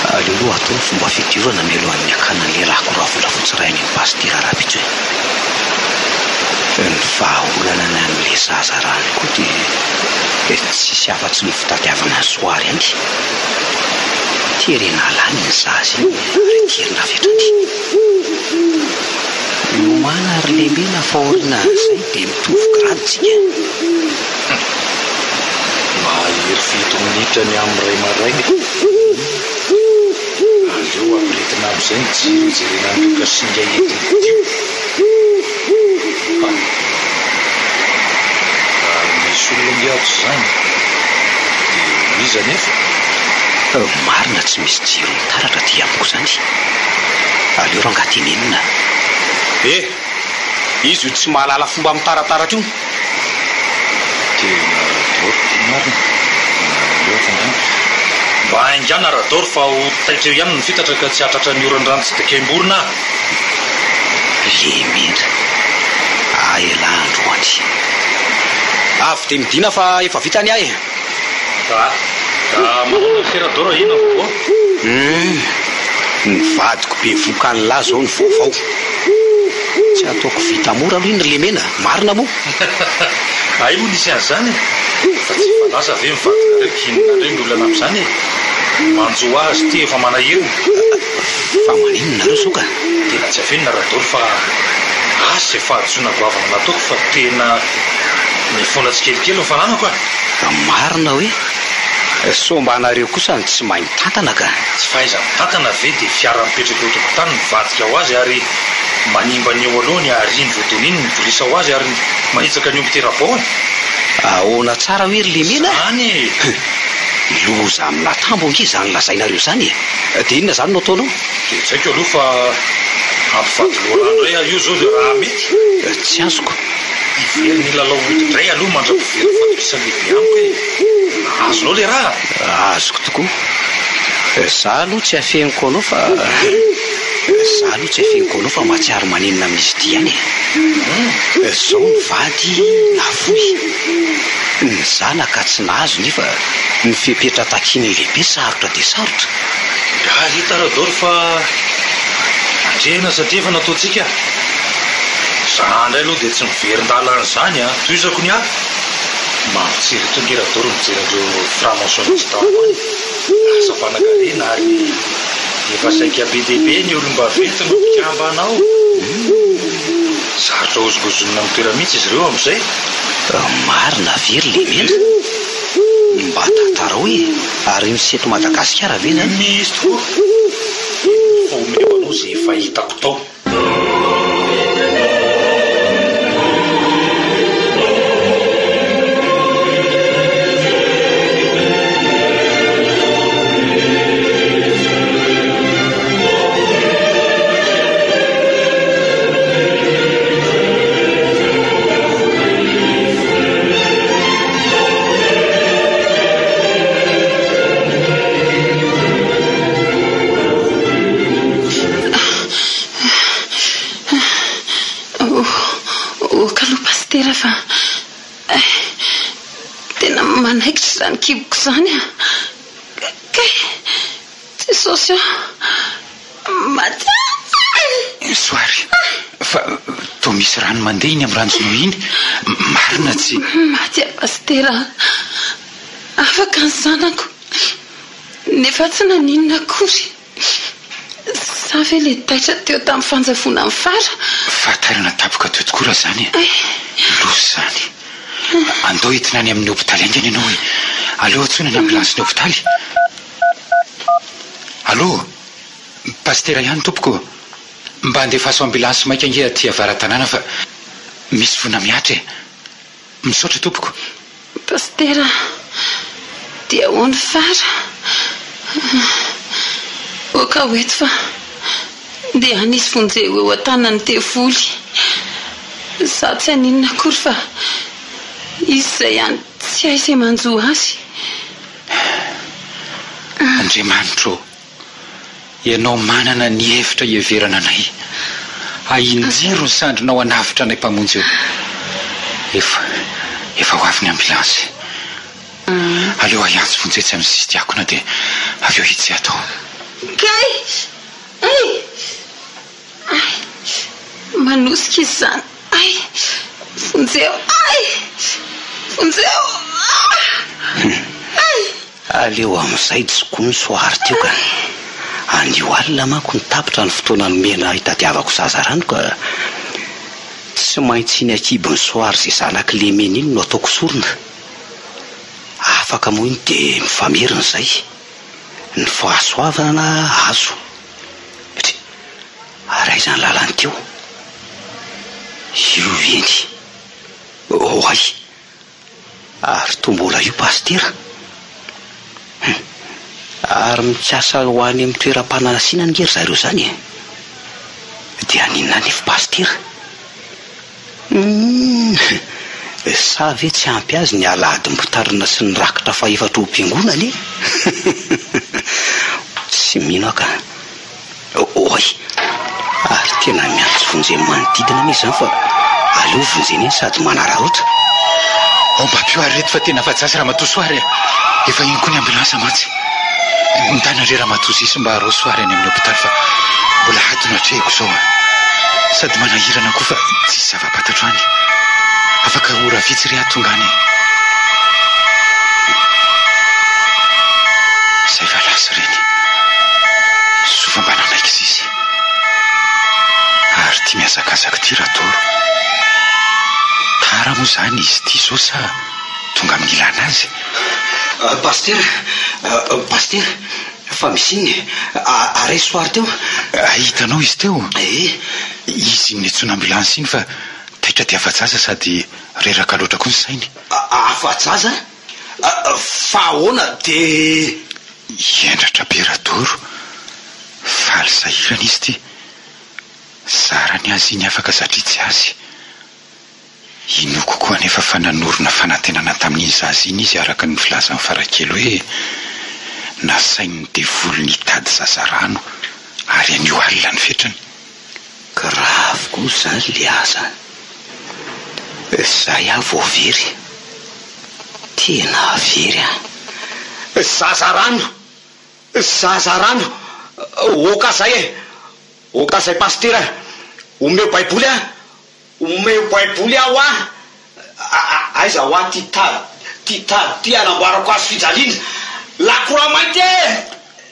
Aleo atao fomba fitiavana melo amin'ny akanan'ilay rahakoravola fotsiray ny pastera rapitra. Ny vahaolana amin'ilay zaza rano koa dia tsisy afa-tsy ny fitadiavana soary any. Tierena alany ny zaza io ary tierina vetrany. Nomana ary lehibe na fahoriana izay dia mitovy graditsika. Mahery fito minitra ny amin'ny ray maraina. Aleo amretina amin'izay ny jerijerena ndoka singa etin'ity. Misy olona miady izany dia iza nefa? Marina tsy misy jiro mitaratra ty amiko izany. Aleo rangatinenina. Izy io tsy mahalala fomba mitarataratra io. Tena radoro marina. Mba haingana radoro fa ho taitra eo ihany ny fitatra ka tsy hatratra ny oran-drano tsy dekemborona. Lemena. Ela androany. Avy dia midina fa efa vitany ahy. Manao ny radoro ina vaovao. Ny vadiko be vokany lahy zao ny vaovao. Tsy ataoko vita mora aloha iny Lemena. Marina moa. Ay moa nisy an'izany. Fa tsy falasa ve mivadina raiky hinona reny ny olana amin'izany. Manjo azy ty efa manahirina. Fa maninona nareo soka? Tena tsy afenina radoro fa asa efa adjona goavana nataoko fa tena Mifoana tsikelikely ny fananako a. Marina hoe somba anareo kosa ny tsy mahay mitantana ka. Tsy fahaiza mitantana ve dia fiara mipetraka eo tokotany mivadika ho azy ary manimba ny eo aloha ny ariany voatoniny mivolisa ho azy ary mahitsaka ny ombiterabaoany. Ahoana tsara hoe ry lemena any loza amina tambo ngy zany lazainareo zany dia inona zany no ataonao? dia tsy haiko aloha fa ampivady loharano ray io zao le raha mety tsy azoko ivery ny lalao hotodray aloha mandrapivery fatokisan'lehibe amiko hoe azonao le raha. Azoko tokoa. Za aloha tsy afeniko anao fa mahatsiaro manenina amin'izy ity ihany zao mivady navoy ny zanaka tsy nahazo nefa ny fepetra takiny lehibe sarotra dia sarotra. hita radoro fa andrehana satria efa nataontsika za ndray aloha dia tsy miverin-dalana zany toizako ny ahy mampitsiry tongeradoro mijeran'ireo franc-maçonnistes taoany asa fanakarena ary efa saika be dehibe ny olomba ventina mpikambanao sarotra ozogozonina mitoera mihitsy izy ireo amin'izay. Marina very lemena mba tantara hoe ary miseto Madagasikara ve zany? Misy tokoa faomevanao izay efa hitako tao. Fa tena manaikitra zany kiboko zany Jesosy soary fa toa misy rano mandeha iny amin'ny ranjonao iny marina tsy maty pastera afaka ny zanako nefa tsy naninona akory sa ve le taitra teo tamin'ny fanjavona amin'ny fara fahatarana tapoka teo tokoa raha zany losy zany andao hitina any amin'ny hopitaly angany ianao hoe allo antsona ny ambulansin'ny hopitaly. Allo pastera ihany tompoko mba andefaso ambulansy maika ange aty avara-tanàna fa misy vona miatra misaotra tompoko. Pastera dia ahoany fara oka hoeto fa dia anisy vonjeo eo an-tanany tevoly za tsy aninona akory fa izy izay ihany tsy hay izay manjo azy. Andriamanitro ianao manana ny hevitra hieverana anay ainjiro ny sandrinao anavitra anay mpamonjy eo efa ho avy ny ambulansy aleo ahiantsy vonjetsy amin'ny sistiakona dia avy eo hitsy atao kay manosika izy zany vonjeo aleo amin'izay tsoko ny soary teo ka anio alina manko ny tapitra ny fotoana nomena hitadiavako zaza rano ka tsy maintsy ny akiby ny soary izay zanaky lemena iny no ataoko sorona afaka moa iny dia mifamerina izay ny fahasoavana azo araizany lalany teo io eny oay ary tombola io pastera ary mikasa ho any amin'ny toeram-pananasiana ny gery zareo zany dia aninona nefa pastera sa ve tsy ampy azy ny alahady mbotarina sy ny rakitra fa efatra hompiangonany tsy mino ka oay ary tena miantso vonjeny manodidina mihitsy zany fa aleo vonjeny iny sady manararotra mba-pio ary reto fa tena fajasy raha matosoary efa iny koa ny ambulansa mantsy mitana re raha matosisy mba arao soary any amin'ny hopitaly fa mbola hatony hatrehiko zao sady manahirana koa fa tsisy zava-patatro any afaka ora vitsy re atonga any zay fa lasa reny sofa mba nanaiky izy ary ty miazakazaka ty rahatoro tara raha moa zany izy ity zao sa tonga amin'ny ilana azy? Paster fa misiny aray soary teo. Hitanao izy teo? Izy netsona ambulansy iny fa taitra ty afa-jaza sady reraka loatra koa ny sainy. Afa-jaza? Fa ahoana de hiendratra be radoro faly sahirana izy ty. Zarany azy iny afaka satritsy azy. Ino kokoa nefa fa nanorona fanantenana tamin'iny zaza iny izy araka ny filazan'ny farakely hoe nasainy de volony hitady zazarano ary anio alina ny fetrany. Grave kosa le asa. Zay aho vao very. Tena very ah. Zazarano oka zay oka zay pastera omeo baiboly ah. Omeo baiboly aho ah. Aiza ho ah ty anamboarako azy fijaliana lakroa mainty e.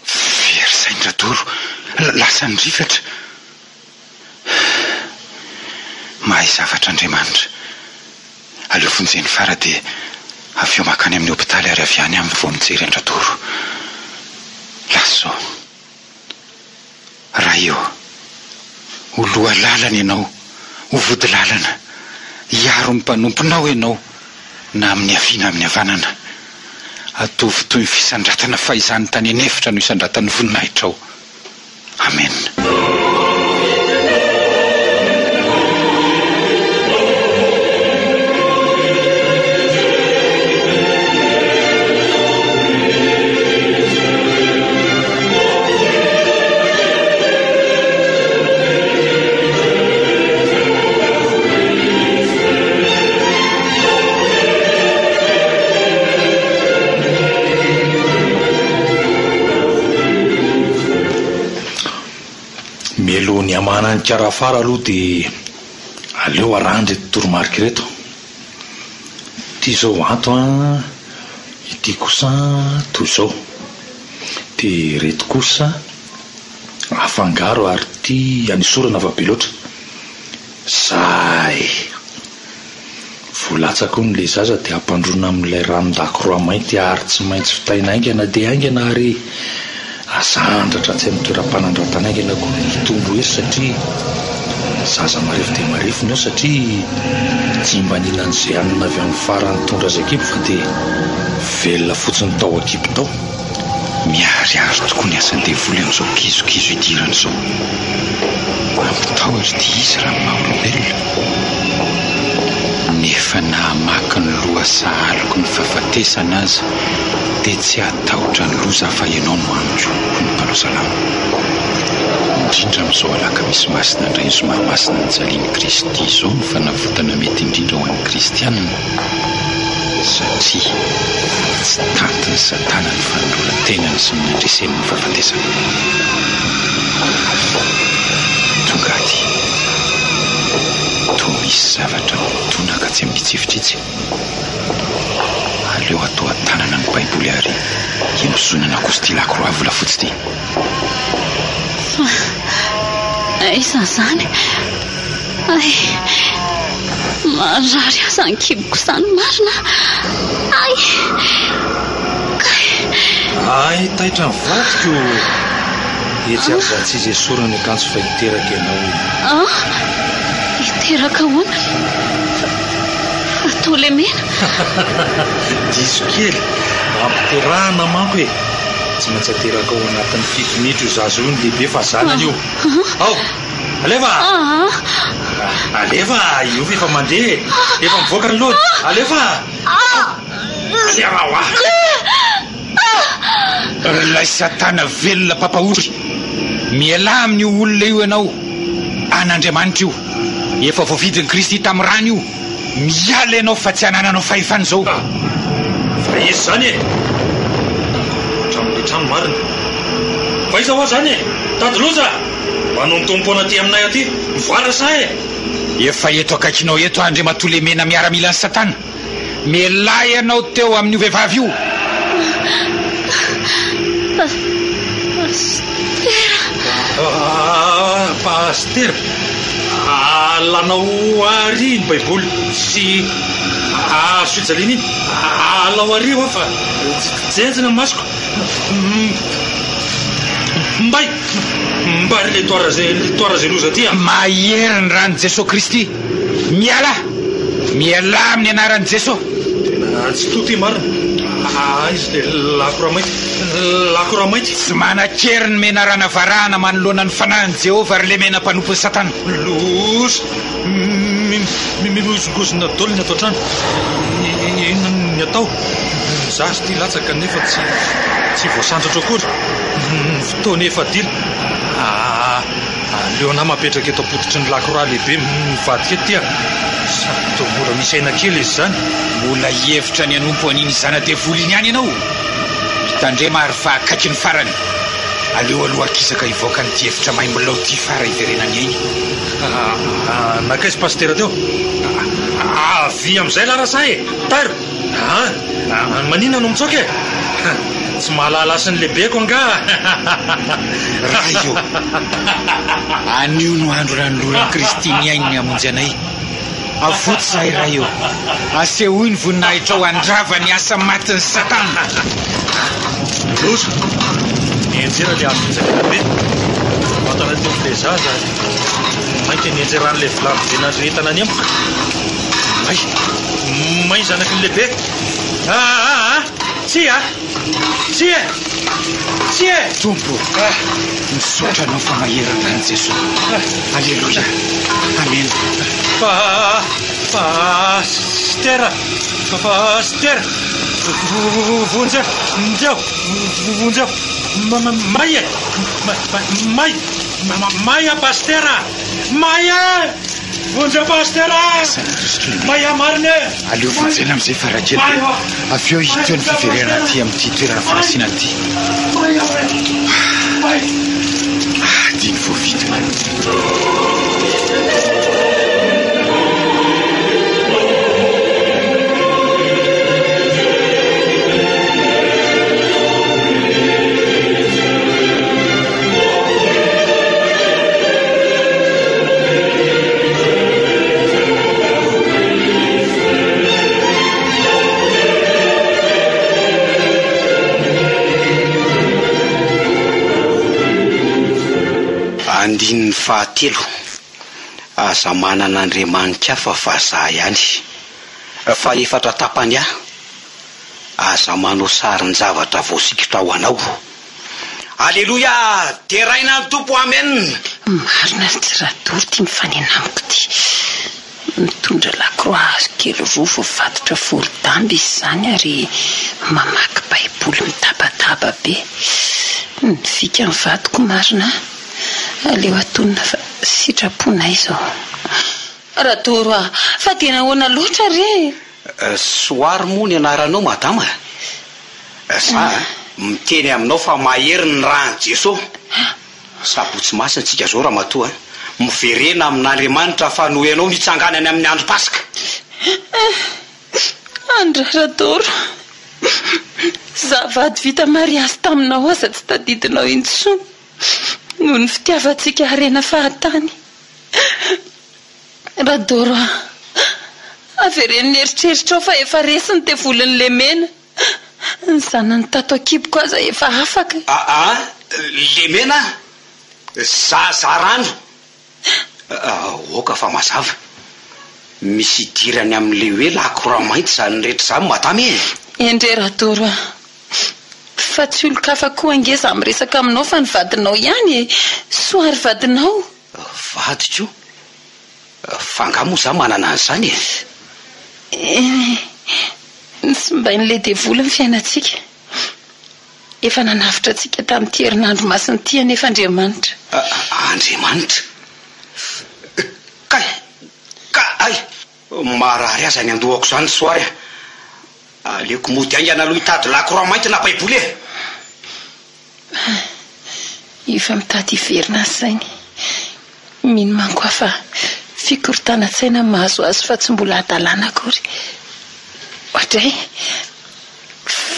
Very saindra doro lasa ny rifatra. Mahay zavatra Andriamanitra. Aleo fonjeny fara dia avy eo makany amin'ny hopitaly ary avy any amin'ny vao mijery Andradoro. Laso raha eo ho loha lalana ianao, ho vody lalana, hiaro ny mpanomponao ianao na amin'ny haviana amin'ny havanana. Atovy toy ny fisandratana faizany tany anefitra no isandratany voninahitra ao. Amen. Melohany amana ny karafara aloha dia aleo arandry toromarika reto. Ity zao ato a, ity kosa toy zao. Dia reto kosa afangaro ary ity anisorana avabe loatra. Zay volatsako n'le zaza dia ampandrona amin'ilay ranon-dakoroa mainty ary tsy maintsy fitaina aingana dia aingana ary asandratra tsy amin'ny toeram-panandratana aingana koa hitombo ery satria zaza marefo dia marefo nao satria tsy mba ninan'izay anina avy amin'ny farany tondra azy ekipo fa dia velona fotsiny tao akipo tao. Miariary tokoa ny asan'ny devoly amin'izao kizokizo idirana izao. Ampitao ary dia izy raha maha-olombelona nefa nahamaky ny loha sahaliko ny fahafatesana azy dia tsy atahotra ny loza fa ianao no andro ny mpanao salama. Indrindra amin'izao alaka misy masina indray somary masina ny jaliany Kristy izao ny fanavotana mety indrindra ho an'ny kristianina satria tsy tantiny satana ny fandolan-tenany sy ny andresen'ny fahafatesana. Tongady toa misy zavatra mitonaka tsy mitsifitsitsy. Aleo atao an-tanana ny baiboly ary hinosonana kosa ty lakroa volafotsy ty. Aiza zany? Ay, marary aza ny kiboko zany marina. Ay, taitra ny vatiko etsy ary za tsy izy esorana ny akanjo fa hiteraka ianao. Hiteraka hoana? Atao le mena? Diso kely ampiterahana manko e. Tsy maintsy ateraka ao anatin'ny 7 minitra io zaza io ny lehibe fa zanany io. Ao, alefa! Alefa, io efa mandeha. Efa mivoaka ny lody. Alefa! Alefa ho ah! Lay satana velona papahory. Miala amin'io olona io ianao. An'Andriamanitra io. Efa voavidin'i Kristy tamin'ny rano io. Miala ianao fa tsy anananao fahefana izao. Fa izy zany e. Hatramin'ny trano marina. Fa iza hoa zany e. Tady loza. Manao ny tompo anaty aminay aty. Mivoara sa e. Efa eto akaikinao eto Andriamatole mena miaramila ny satana. Miala ianao teo amin'io vehivavy io. Pastera. alanao ary ny baiboly sy fijaliana iny alao ary ho fa jejina masoko mbary le toara zay loza ty maherin'ny rany Jesosy Kristy miala amin'ny anaran'i Jesosy tena tsy toty marina izy le lakora mainty tsy manan-keriny menarana varahana manoloana ny fanahin'i Jehovah ary le mena mpanompon'ny Satana loza mimozongozona dolo ny atao trano inona ny atao zazy ty latsaka nefa tsy voasandratra akory ny fotoana efa dila leona mapetraka eto apotitry ny lakora lehibe mivadika eto tya sady mora misy aina kely izy zany mbola hevitra ny anompo an'iny zana-devoly iny ihany ianao mitandrema ary fa akaiky ny farany aleo aloha akisaka ivoaka ny ty hevitra mahay mbolao ty fara iverenany ainy nakaizy pastera teo avy am'izay larasa e taro manina no mitsoka e tsy mahalalasa ny lehibeko anga raha io anio no andro ranoloran'i Kristy miaininy amonjy anay avotsy zahay raha io asehoiny voninahitra ao andrava ny asa matin'ny Satana loza nienjera le afinjaka be matana teo le zaza mainka nienjeran'le vilany venandretana any amiko may zanaky ny lehibe tsy e tompo misaotra anao fa maheran'rany Jesosy alleloia amen pastera vonjeo maya pastera maya vonjeo pastera maya marine aleo vonjena am'izay farakely avy eo hiteo ny fiverena ty amin'ity toerana fanasina ty diny voavita andininy fahatelo aza manana Andriamanitra fa vazaha ihany fa efatra tapany aza manao sariny zavatra voasikitra ho anao alleloia teraina ny tompo amen marina tsy radory ty mifanenamiko ty mitondra lakroa kely roa voavatotra volodamby izy zany ary mamaky baiboly mitabataba be ny fika mivadiko marina aleo atonina fa sitraponay zao raha toro fa tena hoana loatra re soary moa ny anaranao madama sa miteny aminao fa maheriny rany Jesosy sabotsy masina tsika zao raha matoa miverena amin'Andriamanitra fa noho ianao mitsanganany amin'ny andro pasika andra raha toro zavady vita mariazy taminao aza tsy tadidinao intsony noho ny fitiavantsika harena fahatany radoro averen'ny eritreritrao fa efa resiny te voliny le mena ny zanany tato akiboko aza efa afaka le mena zazarano oka fa mazava misy idirany amin'le hoe lakora mainty zany rehetra zany madamy endre radoro fa tsy olo-kafa koa angeza amresaka aminao fa ny vadinao ihany soary vadinao vadiko fangamo za manana an'izany sy mbain'le devoly ny fiainatsika efa nanavitra atsika tamin'ity herinandro masiny ty anefa Andriamanitra Andriamanitra ay marary aza ny andohako zany soary aleoko mody aingana aloha hitady lakoroa mainty na baiboly efa mitady iverina azy zainy mino mankoa fa fikorotana-tsaina mahazo azy fa tsy mbola adalàna akory ohatray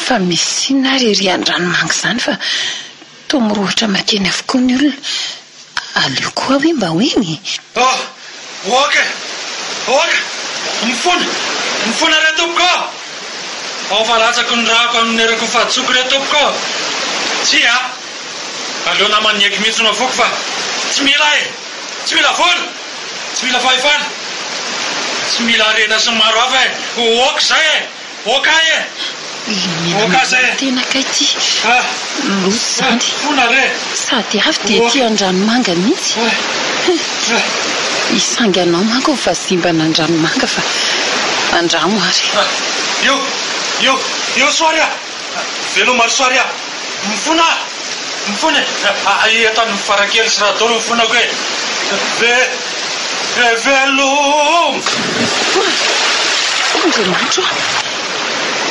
fa misy inona rery andranomangy zany fa to mirohatra makeny avokoa ny olona aleo koa hoe mba hoeny oka mifona re tompoko ao fa latsako ny rahako amin'ny erako fahatsoko re tompoko tsy aleona maniaky mihitsy foko fa tsy mila vola tsy mila fahefana tsy mila arena sy maro hafa oka zay oka oka zay tena kay ty losy zany fona re sady avy dia ty andranomanga mihitsy isangy anao manko fa zimbana andranomanga fa andramo ary io soary velo maro soary mifona ataony mifarakely sy raha doro mifonako velo andriamanitro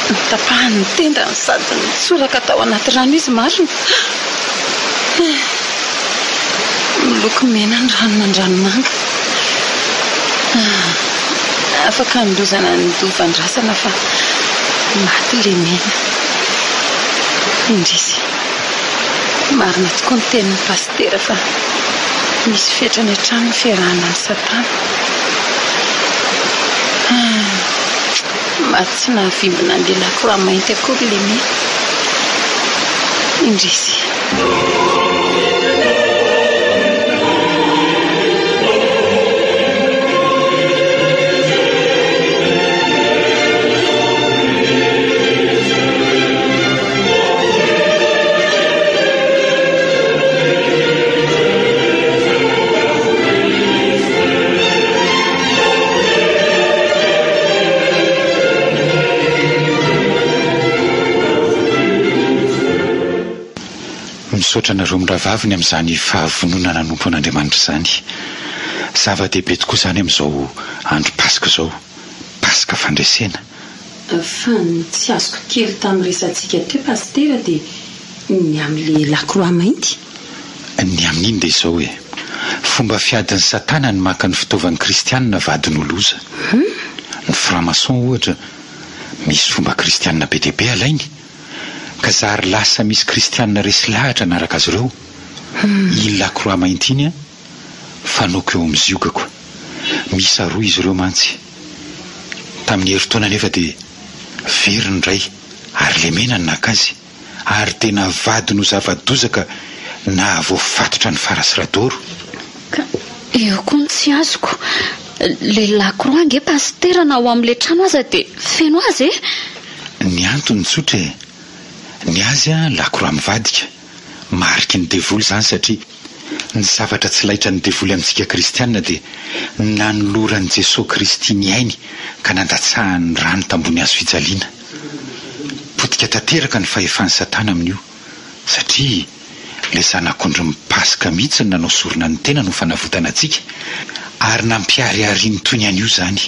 nitapahany tendany sady nitsoraka tao anaty rano izy marina miloko mena ny ranonandranomanga afaka nilozana ny dovandrasana fa maty le mena indrisy marina tokoa ny tenin'ny pastera fa misy fetrany hatrany ny fiarahana ny satana maty tsy nahavimbina andelako raha mainty akory le mena indrisy misaotra nareo miravaviny amin'izany fahavononana nompo an'Andriamanitra izany zava-dehibe tokoa izany amin'izao andro paska izao paska fandresena fa ny tsy azoko kely tamin'ny resantsika teo pastera dia ny amin'le lakroa mainty ny amin'iny dia izao hoe fomba fiadin'ny satana ny maka ny fitaovan'ny kristianina vadiny oloza ny framason ohatra misy fomba kristianina be dehibe alainy ka zary lasa misy kristianina resy lahatra naraka azy ireo iny lakroa mainty iny fanoko eo amin'ny ziokako misy aroa izy ireo mantsy tamin'ny heritaona nefa dia veriny ray ary le mena ny nakazy ary tena vadiny ho zavadozaka na voafatotra ny farasiradoro ka eo koa ny tsy azoko le lakroa nge pastera na ao amin'le trano aza dia feno azy ny antony tsotra ny azy lakroa mivadika mariky ny devoly zany satria ny zavatra tsy laitra ny devoly amintsika kristianina dia nanoloran'i Jesosy Kristy ny ainy ka nandatsahany rano tambony hazo fijaliana potika tanteraka ny fahefan'ny satana amin'io satria le zanak'ondry mipaska mihitsy ny nanao sorona ny tena no fanavotana antsika ary nampiariariany toy ny an'io zany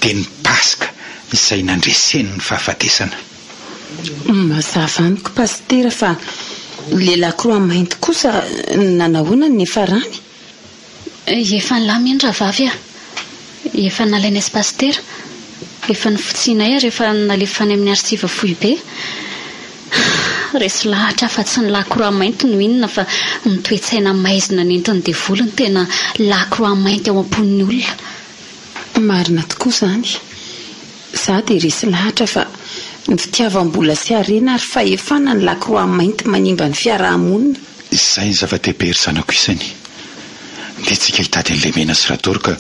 dia ny paska izay nandreseny ny fahafatesana mazava amiko pastera fa le lakroa mainty kosa nanahoana ny efa rany efa nlamindra vavy efa nalaina sy pastera efa nifotsianay rehefa nalefany amin'ny arsiva fohy be resy lahatra fa tsy ny lakroa mainty no inona fa mitoetsaina maizina nentiny devoly ny tena lakroa mainty ao am-pon'ny olona marina tokoa zany za dia resy lahatra fa ny fitiavam-bola sy arena ary fahefana ny lakroa mainty manimba ny fiarahamonina izay ny zava-dehibe ry zanako isany dia tsika hitady an'le mena sy radoro ka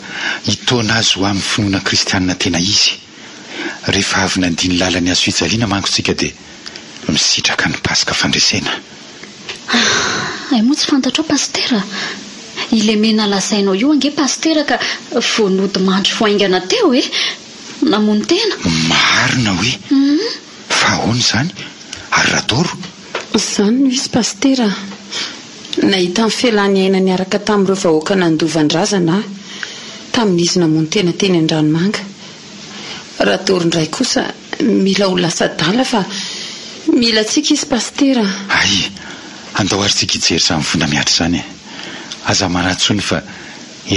hitoana azy ho amin'ny finoana kristianina tena izy rehefa avy nandiny lalany azo fijaliana manko tsika dia misitraka ny paska fandresena ay moa tsy fantatrao pastera ile mena lazainao io ange pastera ka voanody mandry voaingana teo namono tena marina hoe fa ahoana zany ary radoro izany no izy pastera nahita ny fialany aina niaraka tamin'ireo vahoaka nandovandrazana tamin'izy namono tena teny an-dranomanga radoro ndray kosa mila ho lasa dala fa mila tsika izy pastera ay andao ary tsika hijery izany vonda miatra izany aza manatsony fa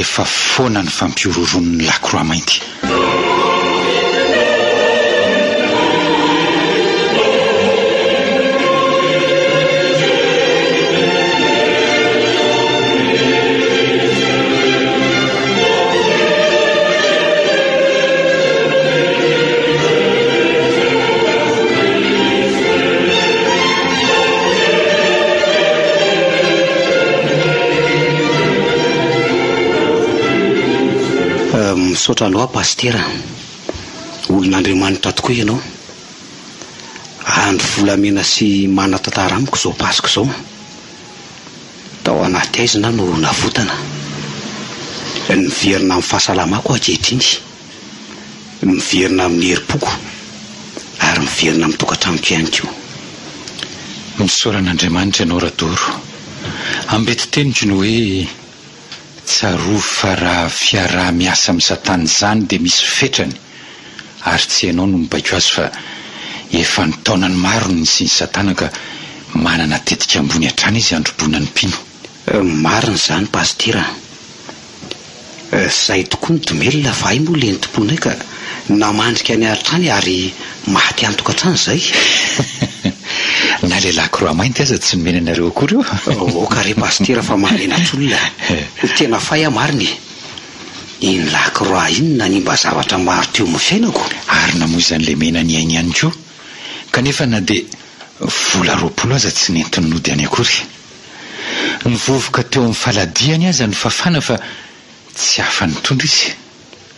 efa foana ny fampiororon'ny lakroa mainty misaotra anao pastera, olon'Andriamanitra tokoa ianao. Andro volamena sy manan-tantara amiko izao pasika izao. Tao anaty aizina no navotana. Niverina amin'ny fahasalamako ankehitriny, miverina amin'ny herim-poko ary miverina amin'ny tokantranoko ihany koa. Misaoran'Andriamanitra ianao Radoro. Ambety teniko ny hoe tsarovy fa raha fiaraha-miasa amin'ny Satana izany dia misy fetrany, ary tsy ianao no mibaiko azy fa efa ny taonany maro ny sy ny Satana ka manana tetika ambony hatrany izy androboana ny mpino. Marina izany pastera. Zay tokoa ny domelina fa ay moa leny tomponay ka namandrika ny hatrany ary maty antokantrano izay. Na lehilahy koroa mainty aza tsy nomenanareo akory io. Ka re pastera fa mahalenatr' olona. Tena fay mariny. Iny lahy koroa iny nanimba zavatra maro teo amin'ny fiainako. Ary namoizan'ilay mena ny ainy ihany koa. Kanefa na dia vola 20 aza tsy nentiny nody any akory. Nivovoka teo amin'ny faladiany aza ny fafana fa tsy hafa nitondra izy.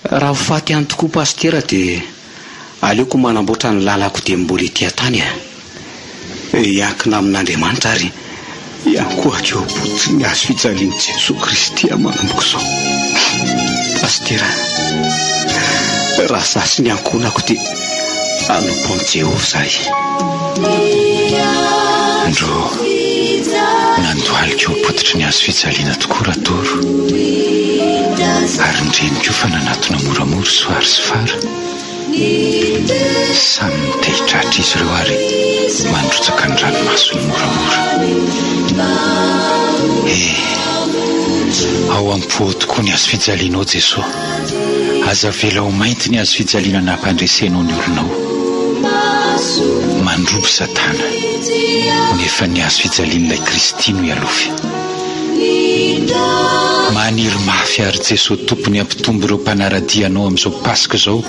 Raha faty ihany tokoa pastera dia aleoko manamboatra ny lalako dia mbola ety an-tany. Iankina amin'Andriamanitra ary iankohako eo am-potony azo fijalian'i Jesosy Kristy amanomboka izao. Pastera, raha zasy ny ankonako dia anompony Jehovah izay. Andro nandohaliko eo am-pototry ny azo fijaliana tokoa Radoro. Ary ndreniko fa nanatona moramora soary sy fara. Samy mitehitratra izy ireo ary mandrotsaka ny ranomasony moramora. Ao am-po tokoa ny azo fijalianao Jesosy. Aza vela ho mainty ny azo fijaliana nampandresenao ny olonao. Mandrobo Satana nefa ny azo fijalian'ilay Kristy no ialofy. Maniry mafy ary Jesosy tompony ampitombo ireo mpanaradianao amin'izao pasika izao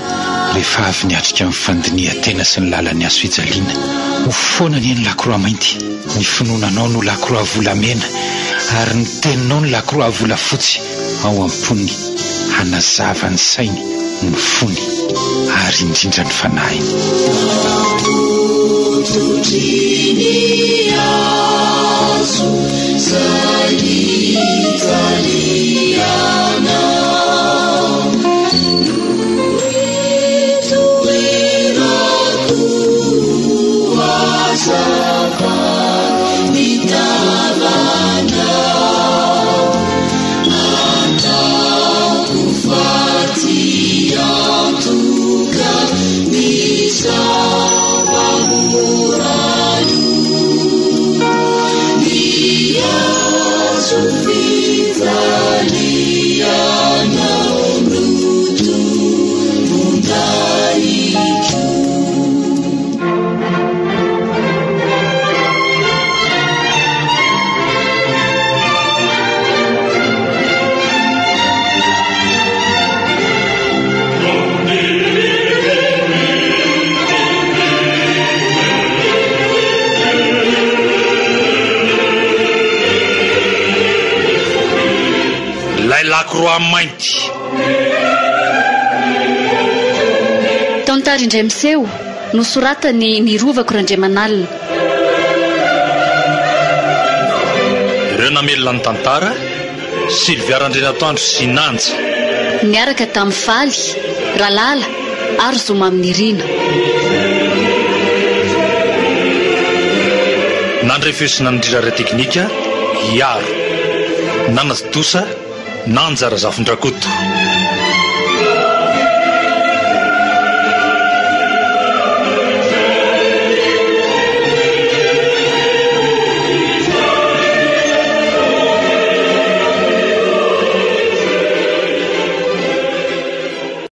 rehefa avy niatrika amin'ny fandinihan-tena sy ny lalan'ny azo fijaliana. Ho foana ny eny lakroa mainty, ny finoananao no lakroa volamena ary ny teninao ny lakroa volafotsy ao am-pony hanazava ny sainy, ny fony ary indrindra ny fanahiny. Lakroa mainty. Taontary indray miseho nosoratany ny rovako Randriamanalina. Ireo namelona ny tantara Sylvia Randrianatoandro sy Nanja niaraka tamin'ny Faly, Ralala ary Zoma amin'ny Irina. Nandrefesina ny rirara teknika Iaro Nanadosa Nanja Razafindrakoto.